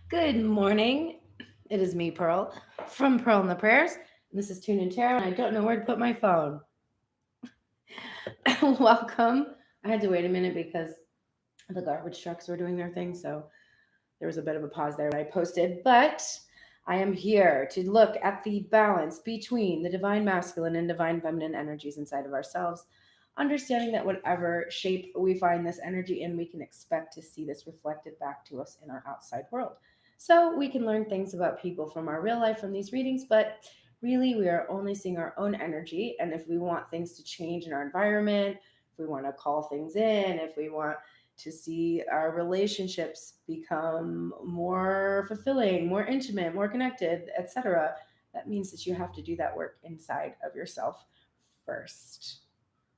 Good morning. It is me, Pearl, from Pearl and the Prayers. And this is Tune and Tarot, and I don't know where to put my phone. Welcome. I had to wait a minute because the garbage trucks were doing their thing, so there was a bit of a pause there that I posted. But I am here to look at the balance between the divine masculine and divine feminine energies inside of ourselves, understanding that whatever shape we find this energy in, we can expect to see this reflected back to us in our outside world. So we can learn things about people from our real life from these readings, but really we are only seeing our own energy. And if we want things to change in our environment, if we want to call things in, if we want to see our relationships become more fulfilling, more intimate, more connected, etc., that means that you have to do that work inside of yourself first.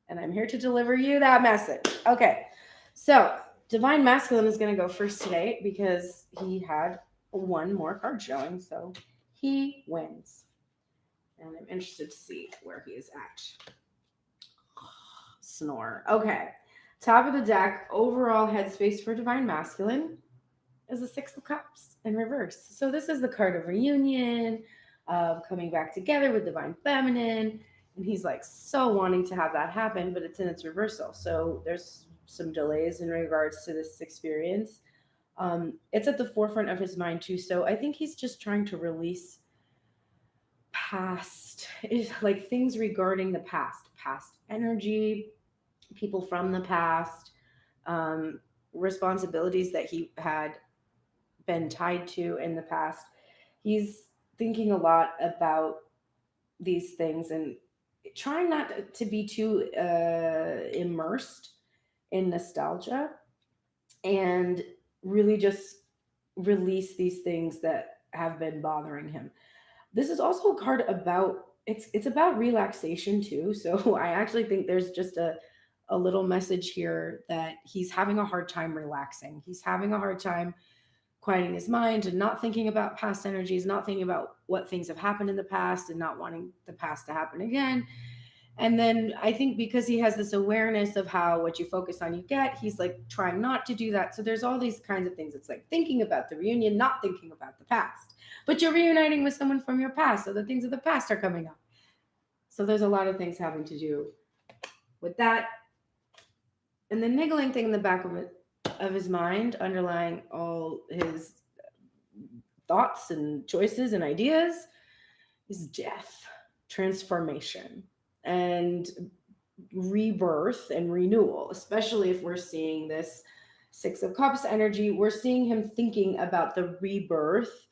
And I'm here to deliver you that message. Okay, so Divine Masculine is going to go first today because he had one more card showing, so he wins. And I'm interested to see where he is at. Snore. Okay. Top of the deck, overall headspace for Divine Masculine is the Six of Cups in reverse. So this is the card of reunion, of coming back together with Divine Feminine. And he's like so wanting to have that happen, but it's in its reversal. So there's some delays in regards to this experience. It's at the forefront of his mind too. So I think he's just trying to release past, like things regarding the past energy, people from the past, responsibilities that he had been tied to in the past. He's thinking a lot about these things and trying not to be too immersed in nostalgia and really just release these things that have been bothering him. This is also a card about it's about relaxation too. So I actually think there's just a little message here that he's having a hard time relaxing. He's having a hard time quieting his mind and not thinking about past energies, not thinking about what things have happened in the past and not wanting the past to happen again. And then I think because he has this awareness of how what you focus on you get, he's like trying not to do that. So there's all these kinds of things. It's like thinking about the reunion, not thinking about the past. But you're reuniting with someone from your past. So the things of the past are coming up. So there's a lot of things having to do with that. And the niggling thing in the back of his mind, underlying all his thoughts and choices and ideas, is death, transformation, and rebirth and renewal, especially if we're seeing this Six of Cups energy. We're seeing him thinking about the rebirth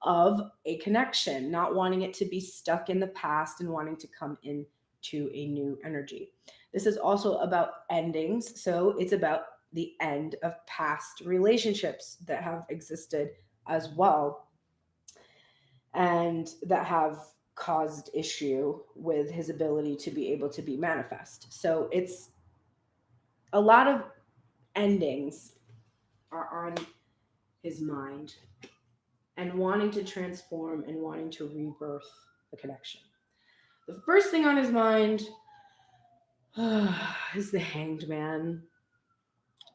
of a connection, not wanting it to be stuck in the past and wanting to come into a new energy. This is also about endings. So it's about the end of past relationships that have existed as well and that have caused issue with his ability to be able to be manifest. So it's a lot of endings are on his mind and wanting to transform and wanting to rebirth the connection. The first thing on his mind is the Hanged Man.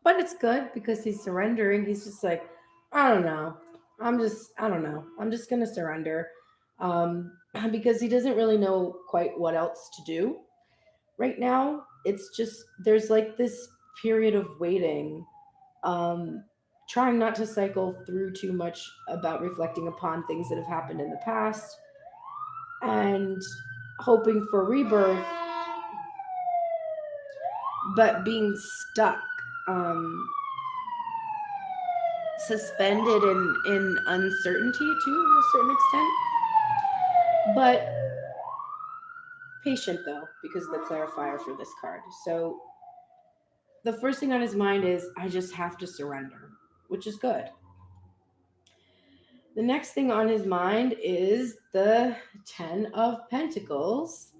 But it's good because he's surrendering. He's just like, I don't know. I don't know. I'm just going to surrender because he doesn't really know quite what else to do right now. It's just, there's like this period of waiting, um, trying not to cycle through too much about reflecting upon things that have happened in the past and hoping for rebirth, but being stuck. Suspended in uncertainty to a certain extent, but patient though because of the clarifier for this card. So the first thing on his mind is I just have to surrender, which is good. The next thing on his mind is the 10 of Pentacles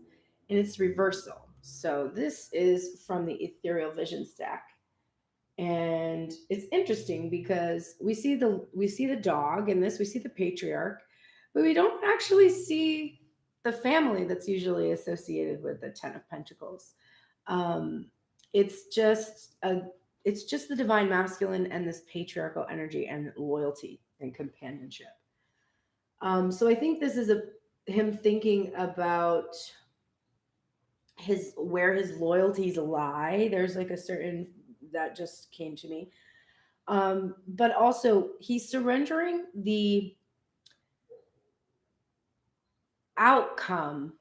in its reversal. So this is from the Ethereal Vision stack. And it's interesting because we see the dog in this, we see the patriarch, but we don't actually see the family that's usually associated with the 10 of Pentacles. It's just it's just the divine masculine and this patriarchal energy and loyalty and companionship. So I think this is him thinking about his where his loyalties lie. There's like a certain that just came to me. But also he's surrendering the outcome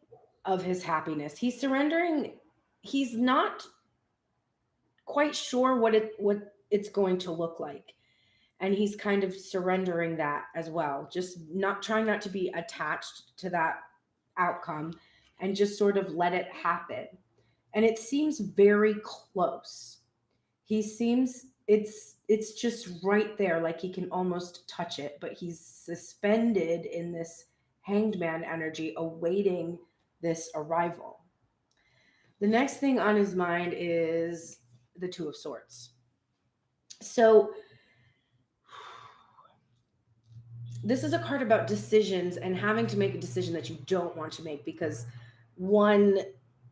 of his happiness. He's surrendering. He's not quite sure what it's going to look like, and he's kind of surrendering that as well, just not trying not to be attached to that outcome and just sort of let it happen. And it seems very close. He seems it's just right there, like he can almost touch it, but he's suspended in this hanged man energy awaiting this arrival. The next thing on his mind is the Two of Swords. So this is a card about decisions and having to make a decision that you don't want to make, because one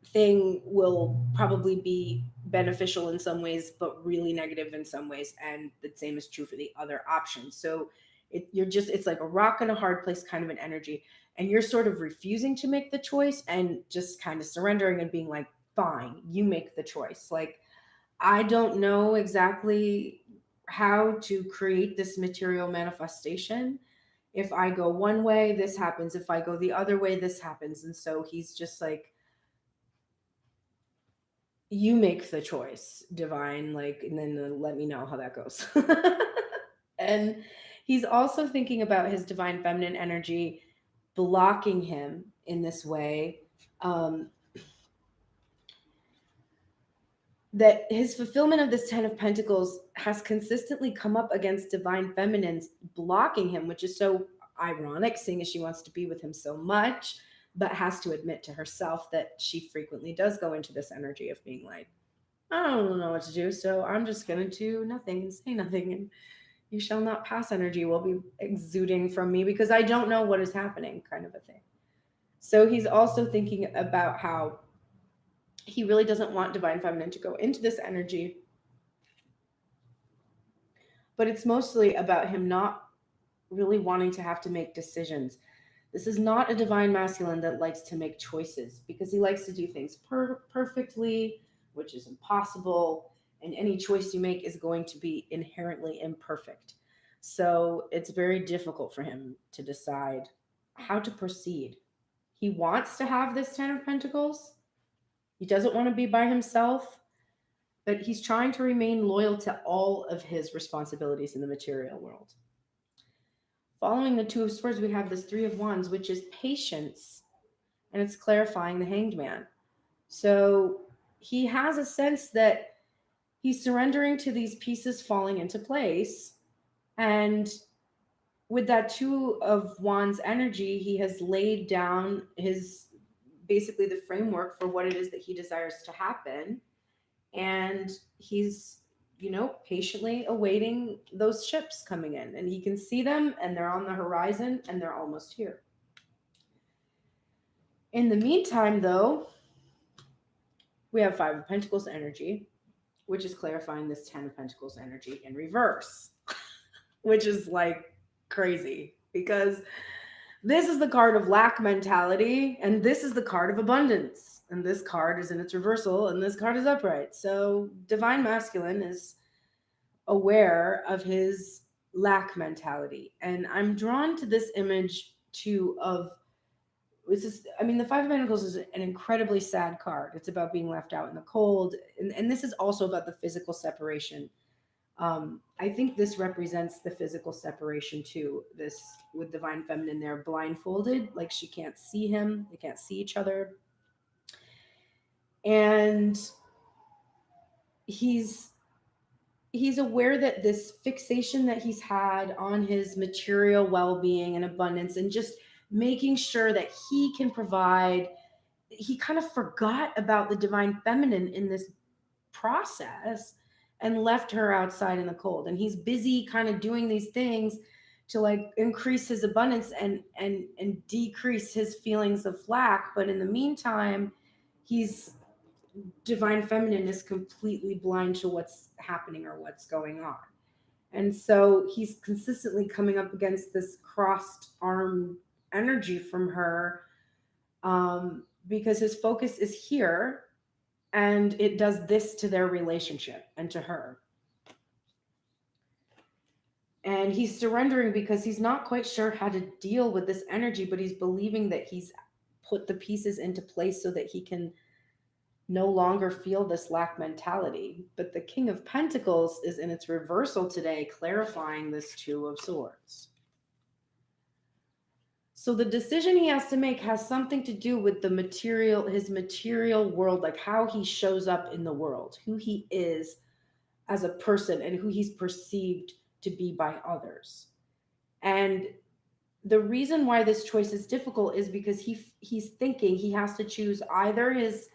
thing will probably be beneficial in some ways but really negative in some ways, and the same is true for the other option. So it's like a rock and a hard place kind of an energy, and you're sort of refusing to make the choice and just kind of surrendering and being like, fine, you make the choice. Like, I don't know exactly how to create this material manifestation. If I go one way, this happens. If I go the other way, this happens. And so he's just like, you make the choice, divine, like, and then let me know how that goes. And he's also thinking about his divine feminine energy blocking him in this way. That his fulfillment of this 10 of Pentacles has consistently come up against divine feminines blocking him, which is so ironic, seeing as she wants to be with him so much, but has to admit to herself that she frequently does go into this energy of being like, I don't know what to do, so I'm just going to do nothing and say nothing, and you shall not pass energy will be exuding from me because I don't know what is happening, kind of a thing. So he's also thinking about how he really doesn't want divine feminine to go into this energy, but it's mostly about him not really wanting to have to make decisions. This is not a divine masculine that likes to make choices, because he likes to do things perfectly, which is impossible, and any choice you make is going to be inherently imperfect. So it's very difficult for him to decide how to proceed. He wants to have this 10 of Pentacles. He doesn't want to be by himself, but he's trying to remain loyal to all of his responsibilities in the material world. Following the Two of Swords, we have this Three of Wands, which is patience, and it's clarifying the Hanged Man. So he has a sense that he's surrendering to these pieces falling into place, and with that Two of Wands energy, he has laid down his basically the framework for what it is that he desires to happen, and he's patiently awaiting those ships coming in, and he can see them and they're on the horizon and they're almost here. In the meantime, though, we have Five of Pentacles energy, which is clarifying this 10 of Pentacles energy in reverse, which is like crazy, because this is the card of lack mentality, and this is the card of abundance, and this card is in its reversal, and this card is upright. So divine masculine is aware of his lack mentality, and I'm drawn to this image too of the Five of Pentacles is an incredibly sad card. It's about being left out in the cold, and this is also about the physical separation. I think this represents the physical separation too. This with divine feminine, they're blindfolded, like she can't see him, they can't see each other, and he's aware that this fixation that he's had on his material well-being and abundance and just making sure that he can provide, he kind of forgot about the divine feminine in this process and left her outside in the cold. And he's busy kind of doing these things to like increase his abundance and decrease his feelings of lack. But in the meantime, he's divine feminine is completely blind to what's happening or what's going on. And so he's consistently coming up against this crossed arm energy from her, because his focus is here, and it does this to their relationship and to her. And he's surrendering because he's not quite sure how to deal with this energy, but he's believing that he's put the pieces into place so that he can no longer feel this lack mentality. But the King of Pentacles is in its reversal today, clarifying this Two of Swords. So the decision he has to make has something to do with the material, his material world, like how he shows up in the world, who he is as a person, and who he's perceived to be by others. And the reason why this choice is difficult is because he's thinking he has to choose either his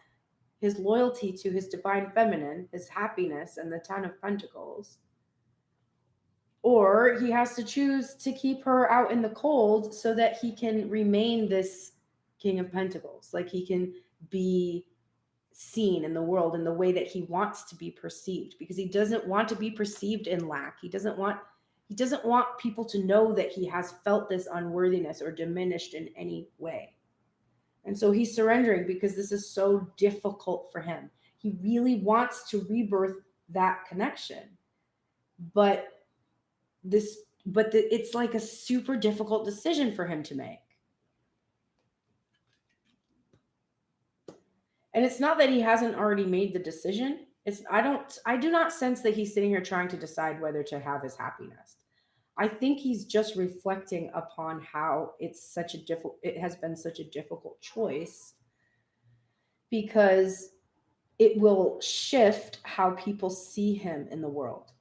loyalty to his divine feminine, his happiness, and the Ten of Pentacles, or he has to choose to keep her out in the cold so that he can remain this King of Pentacles, like he can be seen in the world in the way that he wants to be perceived, because he doesn't want to be perceived in lack. He doesn't want people to know that he has felt this unworthiness or diminished in any way. And so he's surrendering because this is so difficult for him. He really wants to rebirth that connection. But it's like a super difficult decision for him to make. And it's not that he hasn't already made the decision. I do not sense that he's sitting here trying to decide whether to have his happiness. I think he's just reflecting upon how it has been such a difficult choice, because it will shift how people see him in the world.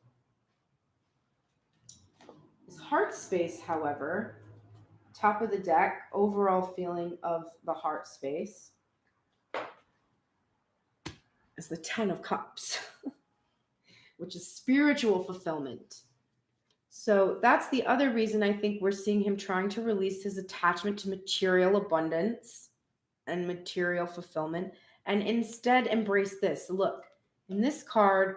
His heart space, however, top of the deck, overall feeling of the heart space is the Ten of Cups, which is spiritual fulfillment. So that's the other reason I think we're seeing him trying to release his attachment to material abundance and material fulfillment, and instead embrace this. Look, in this card,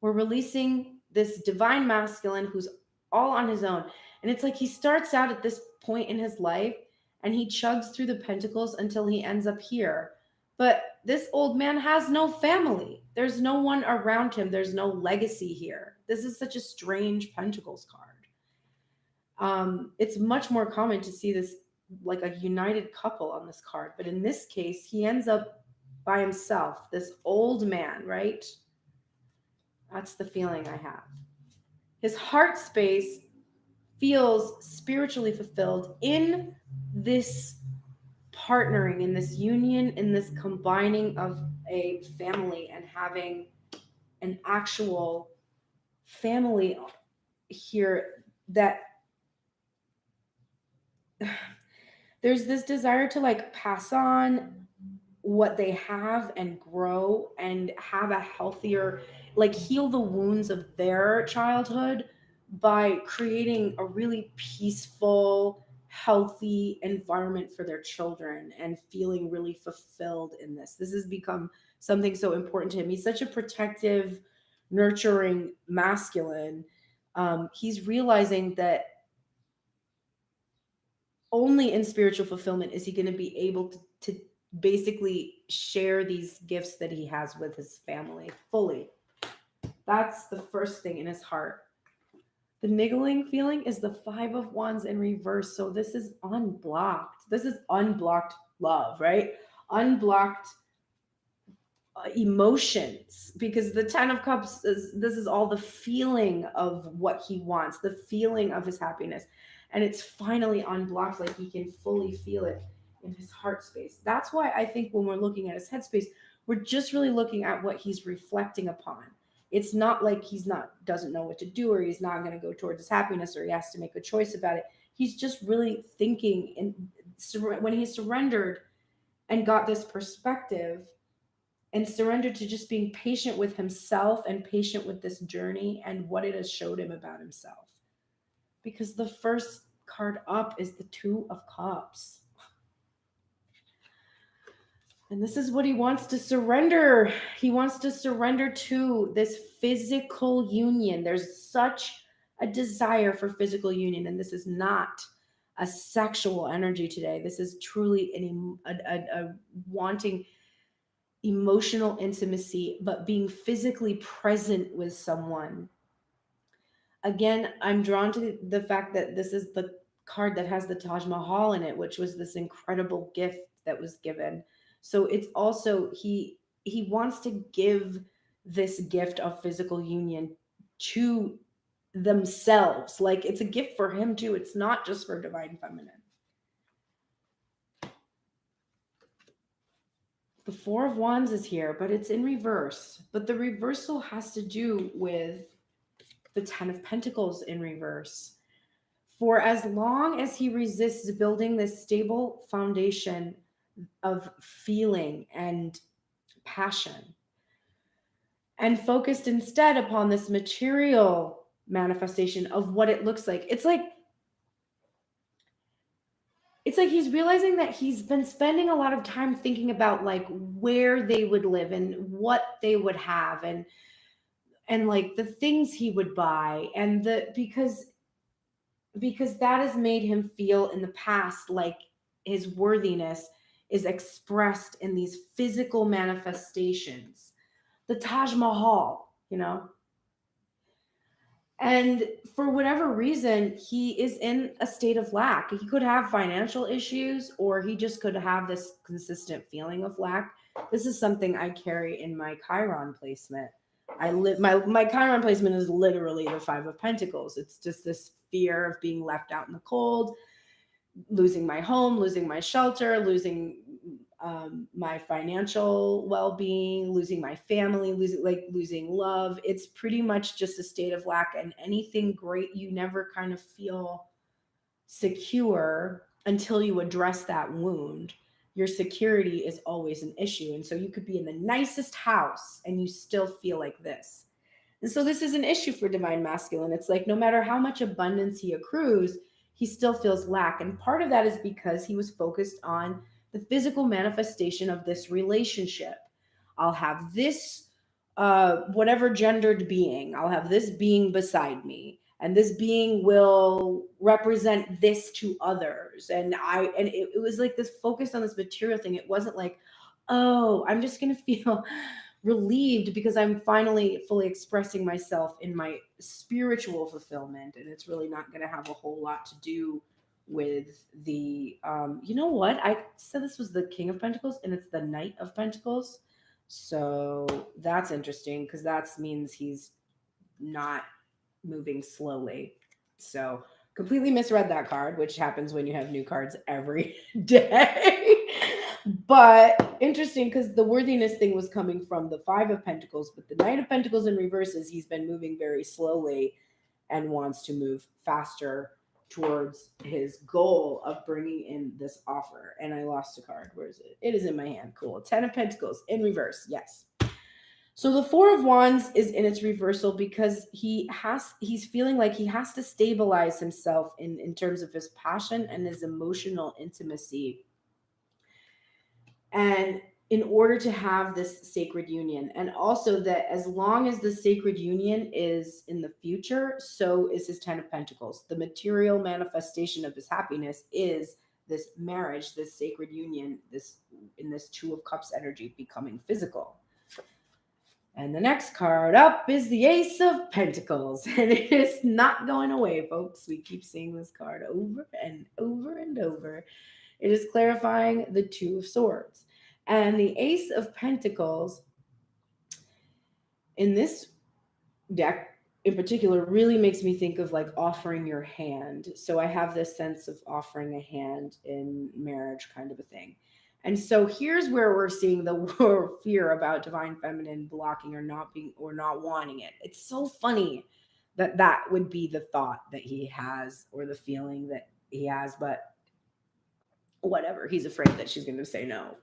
we're releasing this divine masculine who's all on his own. And it's like he starts out at this point in his life and he chugs through the pentacles until he ends up here. But this old man has no family. There's no one around him. There's no legacy here. This is such a strange Pentacles card. It's much more common to see this like a united couple on this card. But in this case, he ends up by himself, this old man, right? That's the feeling I have. His heart space feels spiritually fulfilled in this partnering, in this union, in this combining of a family and having an actual family here, that there's this desire to like pass on what they have and grow and have a healthier, like heal the wounds of their childhood by creating a really peaceful, healthy environment for their children and feeling really fulfilled in this. This has become something so important to him. He's such a protective, nurturing masculine. He's realizing that only in spiritual fulfillment is he going to be able to basically share these gifts that he has with his family fully. That's the first thing in his heart. The niggling feeling is the Five of Wands in reverse. So this is unblocked. This is unblocked love, right? Unblocked emotions, because the Ten of Cups this is all the feeling of what he wants, the feeling of his happiness. And it's finally unblocked, like he can fully feel it in his heart space. That's why I think when we're looking at his headspace, we're just really looking at what he's reflecting upon. It's not like doesn't know what to do, or he's not going to go towards his happiness, or he has to make a choice about it. He's just really thinking, and when he surrendered and got this perspective and surrendered to just being patient with himself and patient with this journey and what it has showed him about himself. Because the first card up is the Two of Cups. And this is what he wants to surrender. He wants to surrender to this physical union. There's such a desire for physical union, and this is not a sexual energy today. This is truly a wanting emotional intimacy, but being physically present with someone. Again, I'm drawn to the fact that this is the card that has the Taj Mahal in it, which was this incredible gift that was given. So it's also he wants to give this gift of physical union to themselves. Like it's a gift for him too. It's not just for divine feminine. The Four of Wands is here, but it's in reverse. But the reversal has to do with the Ten of Pentacles in reverse. For as long as he resists building this stable foundation of feeling and passion, and focused instead upon this material manifestation of what it looks like, it's like he's realizing that he's been spending a lot of time thinking about like where they would live and what they would have and like the things he would buy and because that has made him feel in the past like his worthiness is expressed in these physical manifestations. The Taj Mahal, you know? And for whatever reason, he is in a state of lack. He could have financial issues or he just could have this consistent feeling of lack. This is something I carry in my Chiron placement. My Chiron placement is literally the Five of Pentacles. It's just this fear of being left out in the cold, losing my home, losing my shelter, losing my financial well-being, losing my family, losing love. It's pretty much just a state of lack, and anything great, you never kind of feel secure until you address that wound. Your security is always an issue. And so you could be in the nicest house and you still feel like this. And so this is an issue for divine masculine. It's like no matter how much abundance he accrues, he still feels lack. And part of that is because he was focused on the physical manifestation of this relationship. I'll have this whatever gendered being. I'll have this being beside me. And this being will represent this to others. And it was like this focus on this material thing. It wasn't like, oh, I'm just going to feel relieved because I'm finally fully expressing myself in my spiritual fulfillment. And it's really not going to have a whole lot to do with the, you know what? I said this was the King of Pentacles and it's the Knight of Pentacles. So that's interesting because that means he's not moving slowly. So completely misread that card, which happens when you have new cards every day. But interesting because the worthiness thing was coming from the Five of Pentacles, but the Knight of Pentacles in reverse is he's been moving very slowly and wants to move faster towards his goal of bringing in this offer. And I lost a card. Where is it? It is in my hand. Cool. 10 of Pentacles in reverse. Yes. So the Four of Wands is in its reversal because he's feeling like he has to stabilize himself in terms of his passion and his emotional intimacy. And in order to have this sacred union, and also that as long as the sacred union is in the future, so is his 10 of Pentacles. The material manifestation of his happiness is this marriage, this sacred union, this Two of Cups energy becoming physical. And the next card up is the Ace of Pentacles. And it is not going away, folks. We keep seeing this card over and over and over. It is clarifying the Two of Swords. And the Ace of Pentacles in this deck in particular really makes me think of like offering your hand. So I have this sense of offering a hand in marriage kind of a thing. And so here's where we're seeing the fear about divine feminine blocking or not being or not wanting it. It's so funny that that would be the thought that he has or the feeling that he has, but whatever. He's afraid that she's going to say no.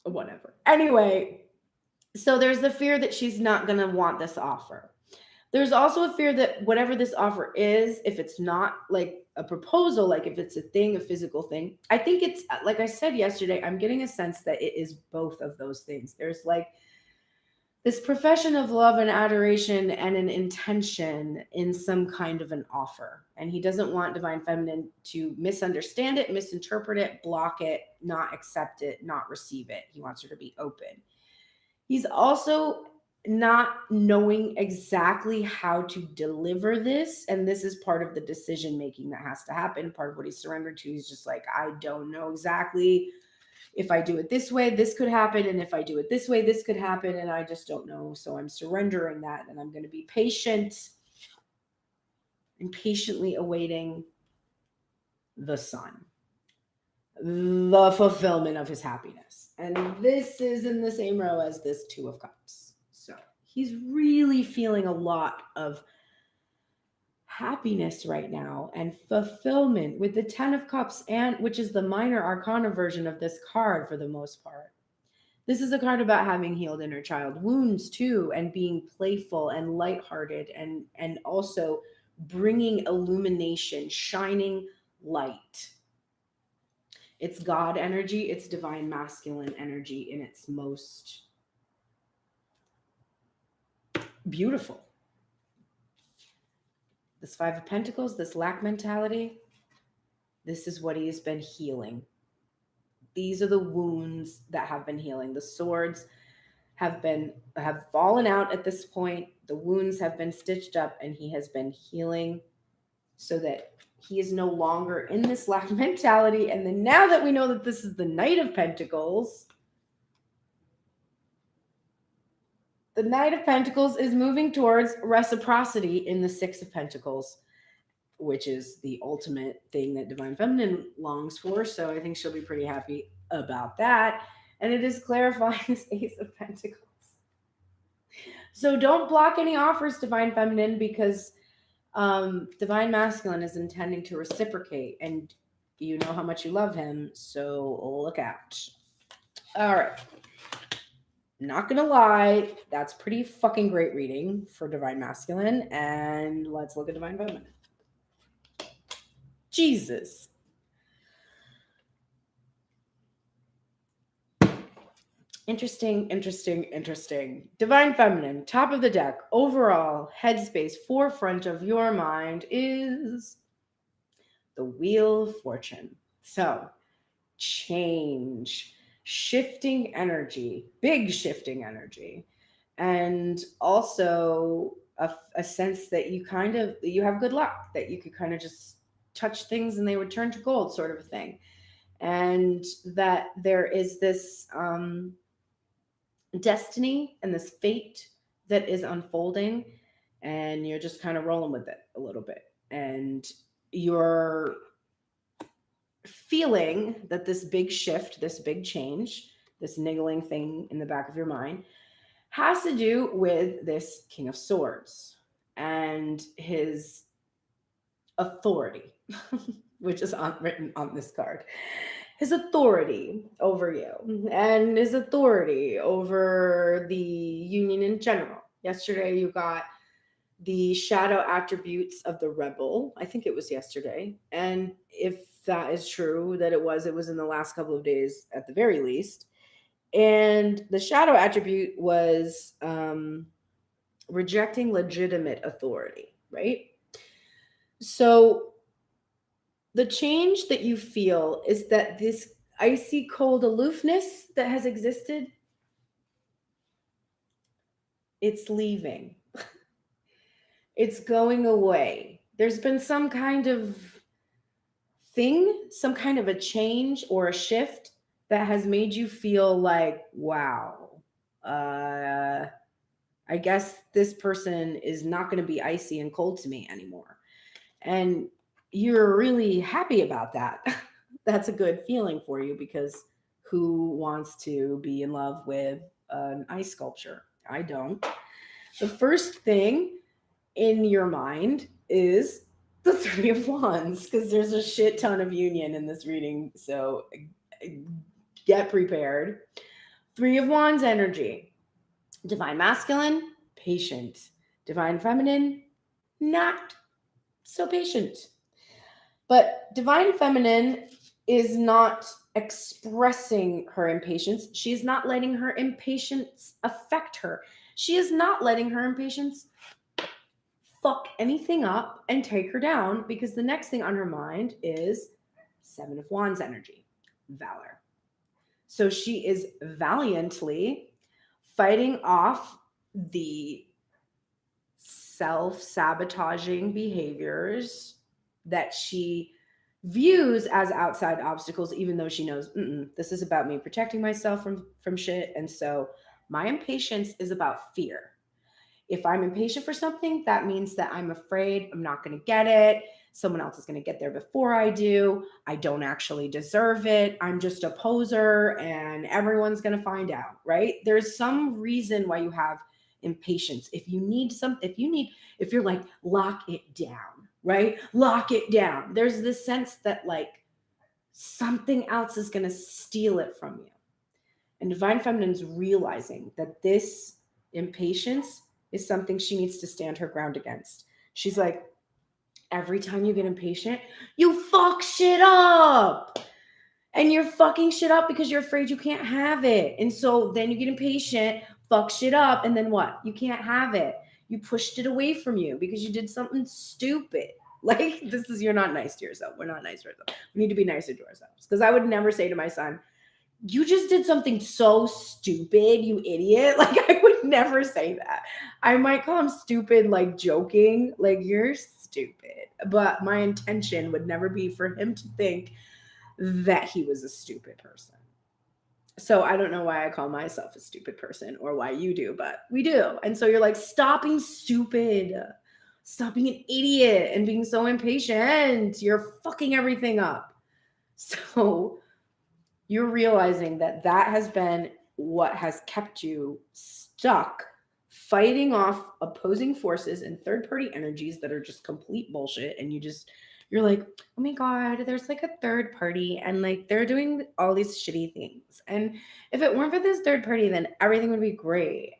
Whatever. Anyway, so there's the fear that she's not going to want this offer. There's also a fear that whatever this offer is, if it's not like a proposal, like if it's a thing, a physical thing, I think it's like I said yesterday, I'm getting a sense that it is both of those things. There's like this profession of love and adoration and an intention in some kind of an offer. And he doesn't want Divine Feminine to misunderstand it, misinterpret it, block it, not accept it, not receive it. He wants her to be open. He's also not knowing exactly how to deliver this. And this is part of the decision making that has to happen. Part of what he's surrendered to. He's just like, I don't know exactly. If I do it this way, this could happen. And if I do it this way, this could happen. And I just don't know. So I'm surrendering that. And I'm going to be patient and patiently awaiting the sun, the fulfillment of his happiness. And this is in the same row as this Two of Cups. So he's really feeling a lot of happiness right now and fulfillment with the 10 of Cups, and which is the minor arcana version of this card for the most part. This is a card about having healed inner child wounds too, and being playful and lighthearted, and also bringing illumination, shining light. It's God energy, it's divine masculine energy in its most beautiful. This Five of Pentacles, this lack mentality, this is what he's been healing. These are the wounds that have been healing. The swords have fallen out at this point. The wounds have been stitched up, and he has been healing so that he is no longer in this lack mentality. And then now that we know that this is the Knight of Pentacles, the Knight of Pentacles is moving towards reciprocity in the Six of Pentacles, which is the ultimate thing that Divine Feminine longs for. So I think she'll be pretty happy about that. And it is clarifying this Ace of Pentacles. So don't block any offers, Divine Feminine, because Divine Masculine is intending to reciprocate, and you know how much you love him, so look out. All right. Not gonna lie, that's pretty fucking great reading for Divine Masculine, and let's look at Divine Feminine. Jesus. Interesting. Divine Feminine, top of the deck, overall headspace, forefront of your mind is the Wheel of Fortune. So, change, shifting energy, big shifting energy, and also a sense that you have good luck, that you could kind of just touch things and they would turn to gold, sort of a thing. And that there is this destiny and this fate that is unfolding, and you're just kind of rolling with it a little bit. And you're feeling that this big shift, this big change, this niggling thing in the back of your mind has to do with this King of Swords and his authority, which is written on this card. His authority over you and his authority over the union in general. Yesterday, you got the shadow attributes of the rebel. I think it was yesterday. And if that is true, that it was in the last couple of days at the very least. And the shadow attribute was rejecting legitimate authority, right? So the change that you feel is that this icy cold aloofness that has existed, it's leaving. It's going away. There's been some kind of thing, some kind of a change or a shift that has made you feel like, wow, I guess this person is not going to be icy and cold to me anymore. And you're really happy about that. That's a good feeling for you, because who wants to be in love with an ice sculpture? I don't. The first thing in your mind is the Three of Wands, because there's a shit ton of union in this reading. So get prepared. Three of Wands energy. Divine Masculine, patient. Divine Feminine, not so patient. But Divine Feminine is not expressing her impatience. She is not letting her impatience affect her. She is not letting her impatience fuck anything up and take her down, because the next thing on her mind is Seven of Wands energy, valor. So she is valiantly fighting off the self-sabotaging behaviors that she views as outside obstacles, even though she knows this is about me protecting myself from shit. And so my impatience is about fear. If I'm impatient for something, that means that I'm afraid I'm not going to get it. Someone else is going to get there before I do. I don't actually deserve it. I'm just a poser and everyone's going to find out, right? There's some reason why you have impatience. If you need something, if you're like, lock it down, right? Lock it down. There's this sense that like something else is going to steal it from you. And Divine Feminine's realizing that this impatience is something she needs to stand her ground against. She's like, every time you get impatient, you fuck shit up. And you're fucking shit up because you're afraid you can't have it. And so then you get impatient, fuck shit up, and then what? You can't have it. You pushed it away from you because you did something stupid. Like, you're not nice to yourself. We're not nice to ourselves. We need to be nicer to ourselves. Because I would never say to my son, you just did something so stupid, you idiot. Like, I would never say that. I might call him stupid, like joking, like you're stupid. But my intention would never be for him to think that he was a stupid person. So I don't know why I call myself a stupid person or why you do, but we do. And so you're like, stop being stupid. Stop being an idiot and being so impatient. You're fucking everything up. So you're realizing that that has been what has kept you stuck fighting off opposing forces and third-party energies that are just complete bullshit. And you're like, oh my God, there's like a third party and like they're doing all these shitty things. And if it weren't for this third party, then everything would be great.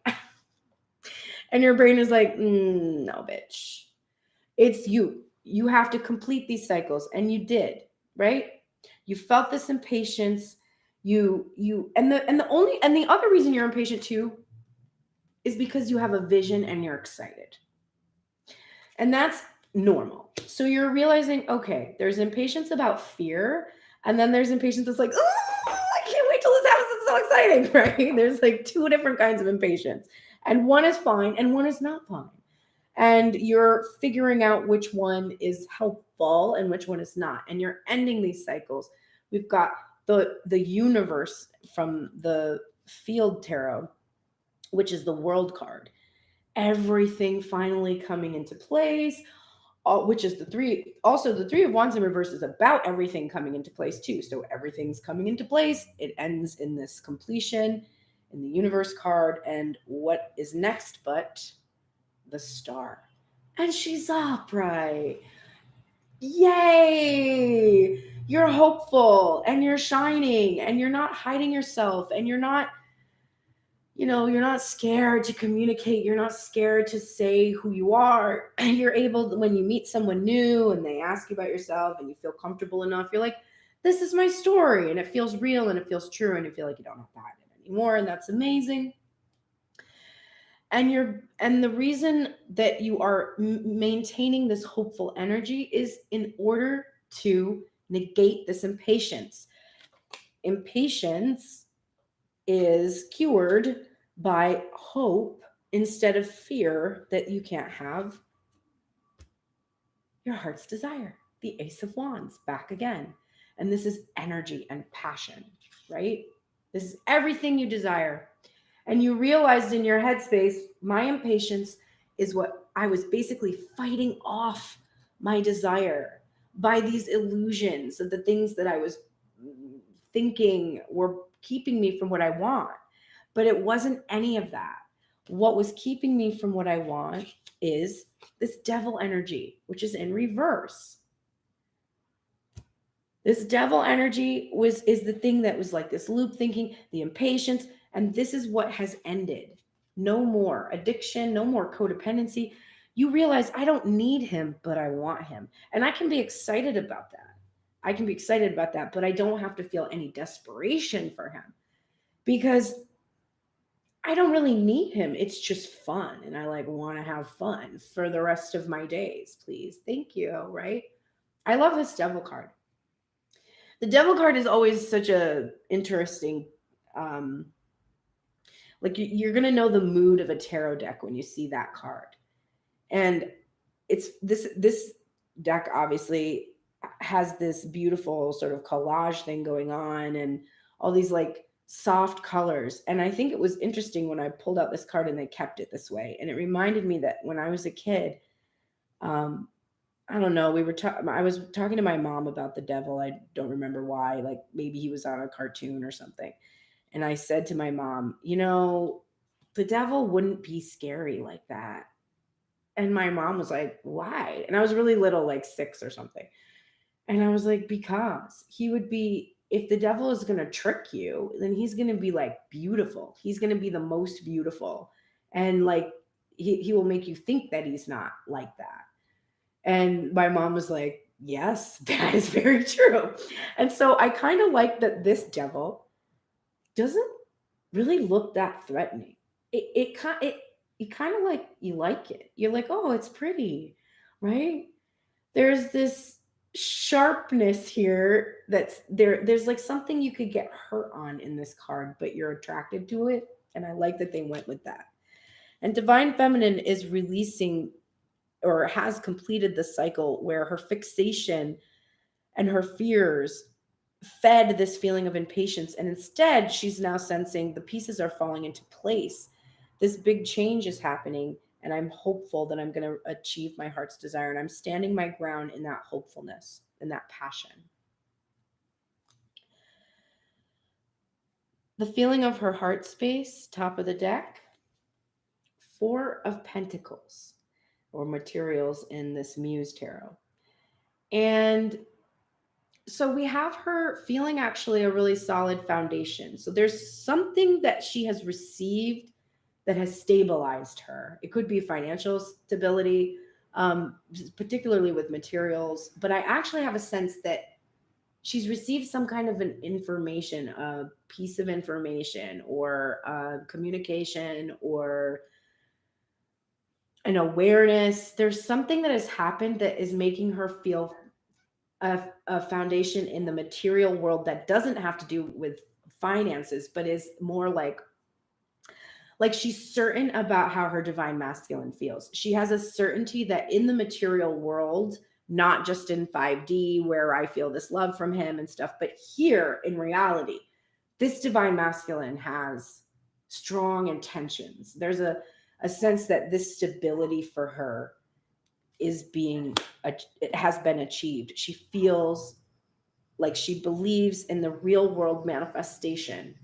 And your brain is like, no, bitch. It's you. You have to complete these cycles. And you did, right? You felt this impatience. And the other reason you're impatient too is because you have a vision and you're excited. And that's normal. So you're realizing, okay, there's impatience about fear, and then there's impatience that's like, oh, I can't wait till this happens. It's so exciting, right? There's like two different kinds of impatience. And one is fine and one is not fine. And you're figuring out which one is helpful and which one is not. And you're ending these cycles. We've got the universe from the field tarot, which is the world card. Everything finally coming into place, which is the three. Also, the Three of Wands in reverse is about everything coming into place too. So everything's coming into place. It ends in this completion in the universe card. And what is next but the star? And she's upright. Yay! You're hopeful and you're shining and you're not hiding yourself and you're not scared to communicate. You're not scared to say who you are. And you're able, when you meet someone new and they ask you about yourself and you feel comfortable enough, you're like, this is my story. And it feels real and it feels true. And you feel like you don't have to hide it anymore. And that's amazing. And the reason that you are maintaining this hopeful energy is in order to negate this impatience. Impatience is cured by hope instead of fear that you can't have your heart's desire. The Ace of Wands back again. And this is energy and passion, right? This is everything you desire. And you realized in your headspace, my impatience is what I was basically fighting off my desire by these illusions of the things that I was thinking were keeping me from what I want. But it wasn't any of that. What was keeping me from what I want is this devil energy, which is in reverse. This devil energy is the thing that was like this loop thinking, the impatience, and this is what has ended. No more addiction, no more codependency. You realize I don't need him, but I want him. And I can be excited about that. I can be excited about that, but I don't have to feel any desperation for him because I don't really need him. It's just fun. And I like want to have fun for the rest of my days, please. Thank you. Right. I love this devil card. The devil card is always such a interesting, um, like you're going to know the mood of a tarot deck when you see that card. And it's this deck obviously has this beautiful sort of collage thing going on and all these like soft colors. And I think it was interesting when I pulled out this card and they kept it this way. And it reminded me that when I was a kid, um, I don't know, I was talking to my mom about the devil. I don't remember why, like maybe he was on a cartoon or something. And I said to my mom, the devil wouldn't be scary like that. And my mom was like, why? And I was really little, like 6 or something. And I was like, because he would be, if the devil is going to trick you, then he's going to be like beautiful. He's going to be the most beautiful. And like, he will make you think that he's not like that. And my mom was like, yes, that is very true. And so I kind of like that this devil doesn't really look that threatening. You kind of like it. You're like, oh, it's pretty, right? There's this sharpness here that's there. There's like something you could get hurt on in this card, but you're attracted to it. And I like that they went with that. And Divine Feminine is releasing or has completed the cycle where her fixation and her fears fed this feeling of impatience. And instead, she's now sensing the pieces are falling into place. This big change is happening, and I'm hopeful that I'm going to achieve my heart's desire. And I'm standing my ground in that hopefulness, in that passion. The feeling of her heart space, top of the deck, 4 of Pentacles, or materials in this Muse Tarot. And so we have her feeling actually a really solid foundation. So there's something that she has received that has stabilized her. It could be financial stability, particularly with materials. But I actually have a sense that she's received some kind of an information, a piece of information, or communication, or an awareness. There's something that has happened that is making her feel a foundation in the material world that doesn't have to do with finances, but is more like she's certain about how her divine masculine feels. She has a certainty that in the material world, not just in 5D where I feel this love from him and stuff, but here in reality, this divine masculine has strong intentions. There's a sense that this stability for her it has been achieved. She feels like she believes in the real world manifestation,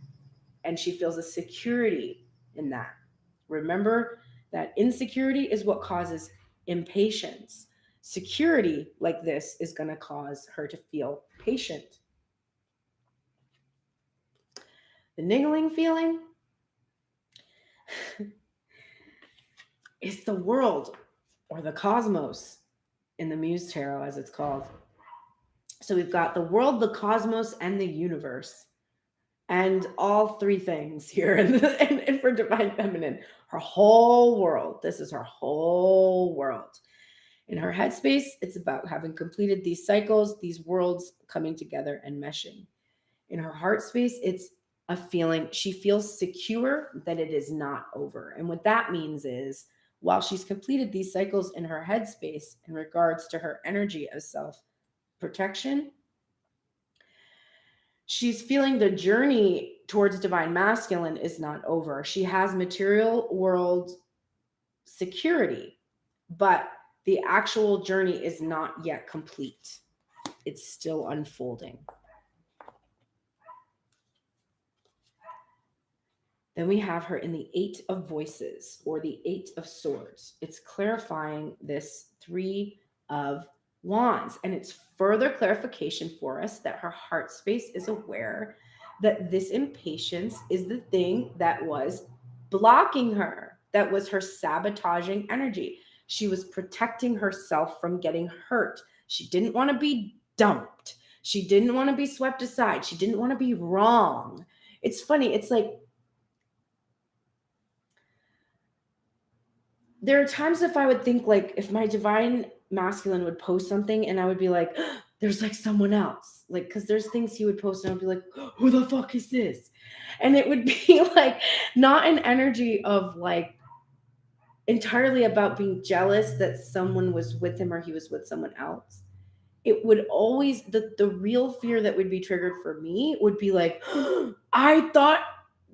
and she feels a security in that. Remember that insecurity is what causes impatience. Security like this is going to cause her to feel patient. The niggling feeling is the world, or the cosmos in the Muse Tarot, as it's called. So we've got the world, the cosmos, and the universe. And all 3 things here and for Divine Feminine. Her whole world. This is her whole world. In her headspace, it's about having completed these cycles, these worlds coming together and meshing. In her heart space, it's a feeling, she feels secure that it is not over. And what that means is, while she's completed these cycles in her headspace in regards to her energy of self-protection, she's feeling the journey towards divine masculine is not over. She has material world security, but the actual journey is not yet complete. It's still unfolding. Then we have her in the 8 of Voices, or the 8 of Swords. It's clarifying this 3 of Wands. And it's further clarification for us that her heart space is aware that this impatience is the thing that was blocking her. That was her sabotaging energy. She was protecting herself from getting hurt. She didn't want to be dumped. She didn't want to be swept aside. She didn't want to be wrong. It's funny. It's like, there are times if I would think, like, if my divine masculine would post something and I would be like, there's like someone else. Like, because there's things he would post and I would be like, who the fuck is this? And it would be like, not an energy of like entirely about being jealous that someone was with him or he was with someone else. It would always, the real fear that would be triggered for me would be like, I thought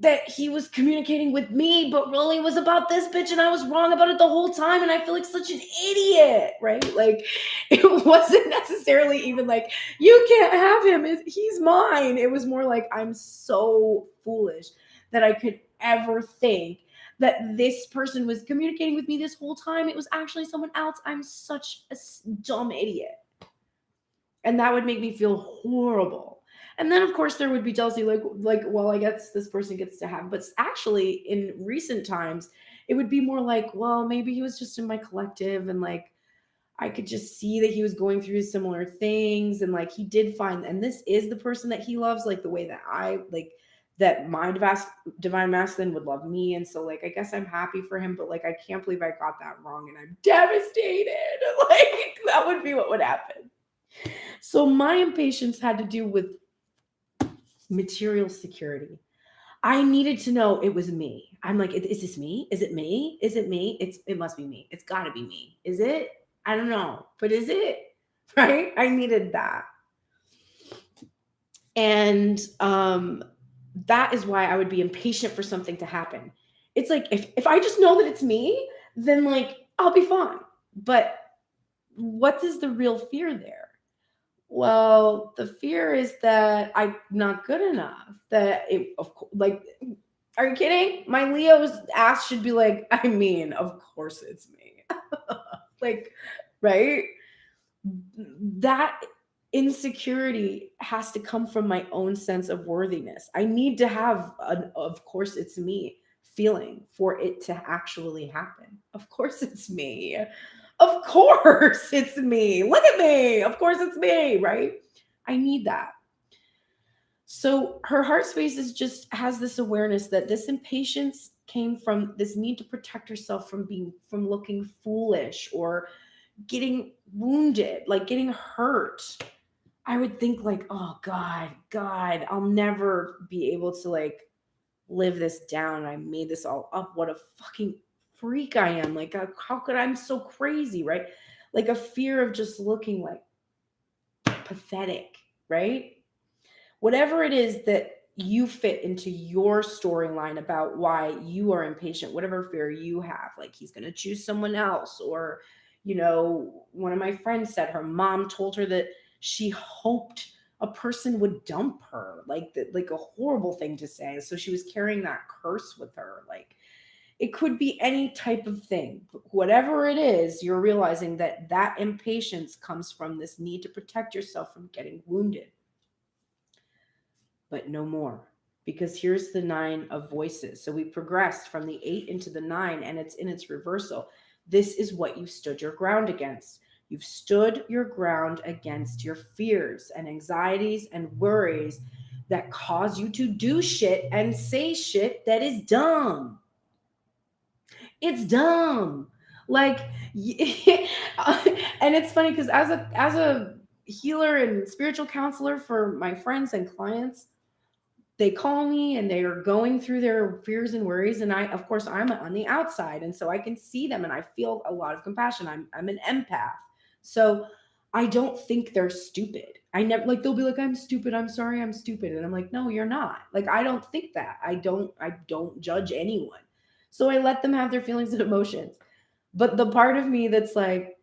that he was communicating with me, but really it was about this bitch and I was wrong about it the whole time and I feel like such an idiot, right? Like, it wasn't necessarily even like, you can't have him, he's mine. It was more like, I'm so foolish that I could ever think that this person was communicating with me this whole time. It was actually someone else. I'm such a dumb idiot. And that would make me feel horrible. And then, of course, there would be jealousy, like, well, I guess this person gets to have. But actually, in recent times, it would be more like, well, maybe he was just in my collective, and like, I could just see that he was going through similar things, and like, he did find, and this is the person that he loves, like the way that I like that my divine masculine would love me. And so, like, I guess I'm happy for him, but like, I can't believe I got that wrong, and I'm devastated. Like, that would be what would happen. So my impatience had to do with material security. I needed to know it was me. I'm like, is this me? Is it me? Is it me? It must be me. It's got to be me. Is it? I don't know, but is it? Right? I needed that. And that is why I would be impatient for something to happen. It's like, if I just know that it's me, then like, I'll be fine. But what is the real fear there? Well, the fear is that I'm not good enough. That it, of course, like, are you kidding? My Leo's ass should be like, I mean, of course it's me. Like, right? That insecurity has to come from my own sense of worthiness. I need to have an, of course it's me feeling for it to actually happen. Of course it's me. Of course it's me. Look at me. Of course it's me, right? I need that. So her heart space just has this awareness that this impatience came from this need to protect herself from looking foolish or getting wounded, like getting hurt. I would think like, oh God, I'll never be able to like live this down. I made this all up. What a fucking freak I am. Like, how could I'm so crazy, right? Like a fear of just looking like pathetic, right? Whatever it is that you fit into your storyline about why you are impatient, whatever fear you have, like he's going to choose someone else, or, you know, one of my friends said her mom told her that she hoped a person would dump her, like that, like a horrible thing to say. So she was carrying that curse with her. Like, it could be any type of thing. Whatever it is, you're realizing that that impatience comes from this need to protect yourself from getting wounded. But no more, because here's the 9 of voices. So we progressed from the 8 into the 9, and it's in its reversal. This is what you stood your ground against. You've stood your ground against your fears and anxieties and worries that cause you to do shit and say shit that is dumb. It's dumb. Like, and it's funny because as a healer and spiritual counselor for my friends and clients, they call me and they are going through their fears and worries. And I, of course, I'm on the outside. And so I can see them and I feel a lot of compassion. I'm an empath. So I don't think they're stupid. I never, like, they'll be like, I'm stupid. I'm sorry. I'm stupid. And I'm like, no, you're not. Like, I don't think that. I don't judge anyone. So I let them have their feelings and emotions. But the part of me that's like,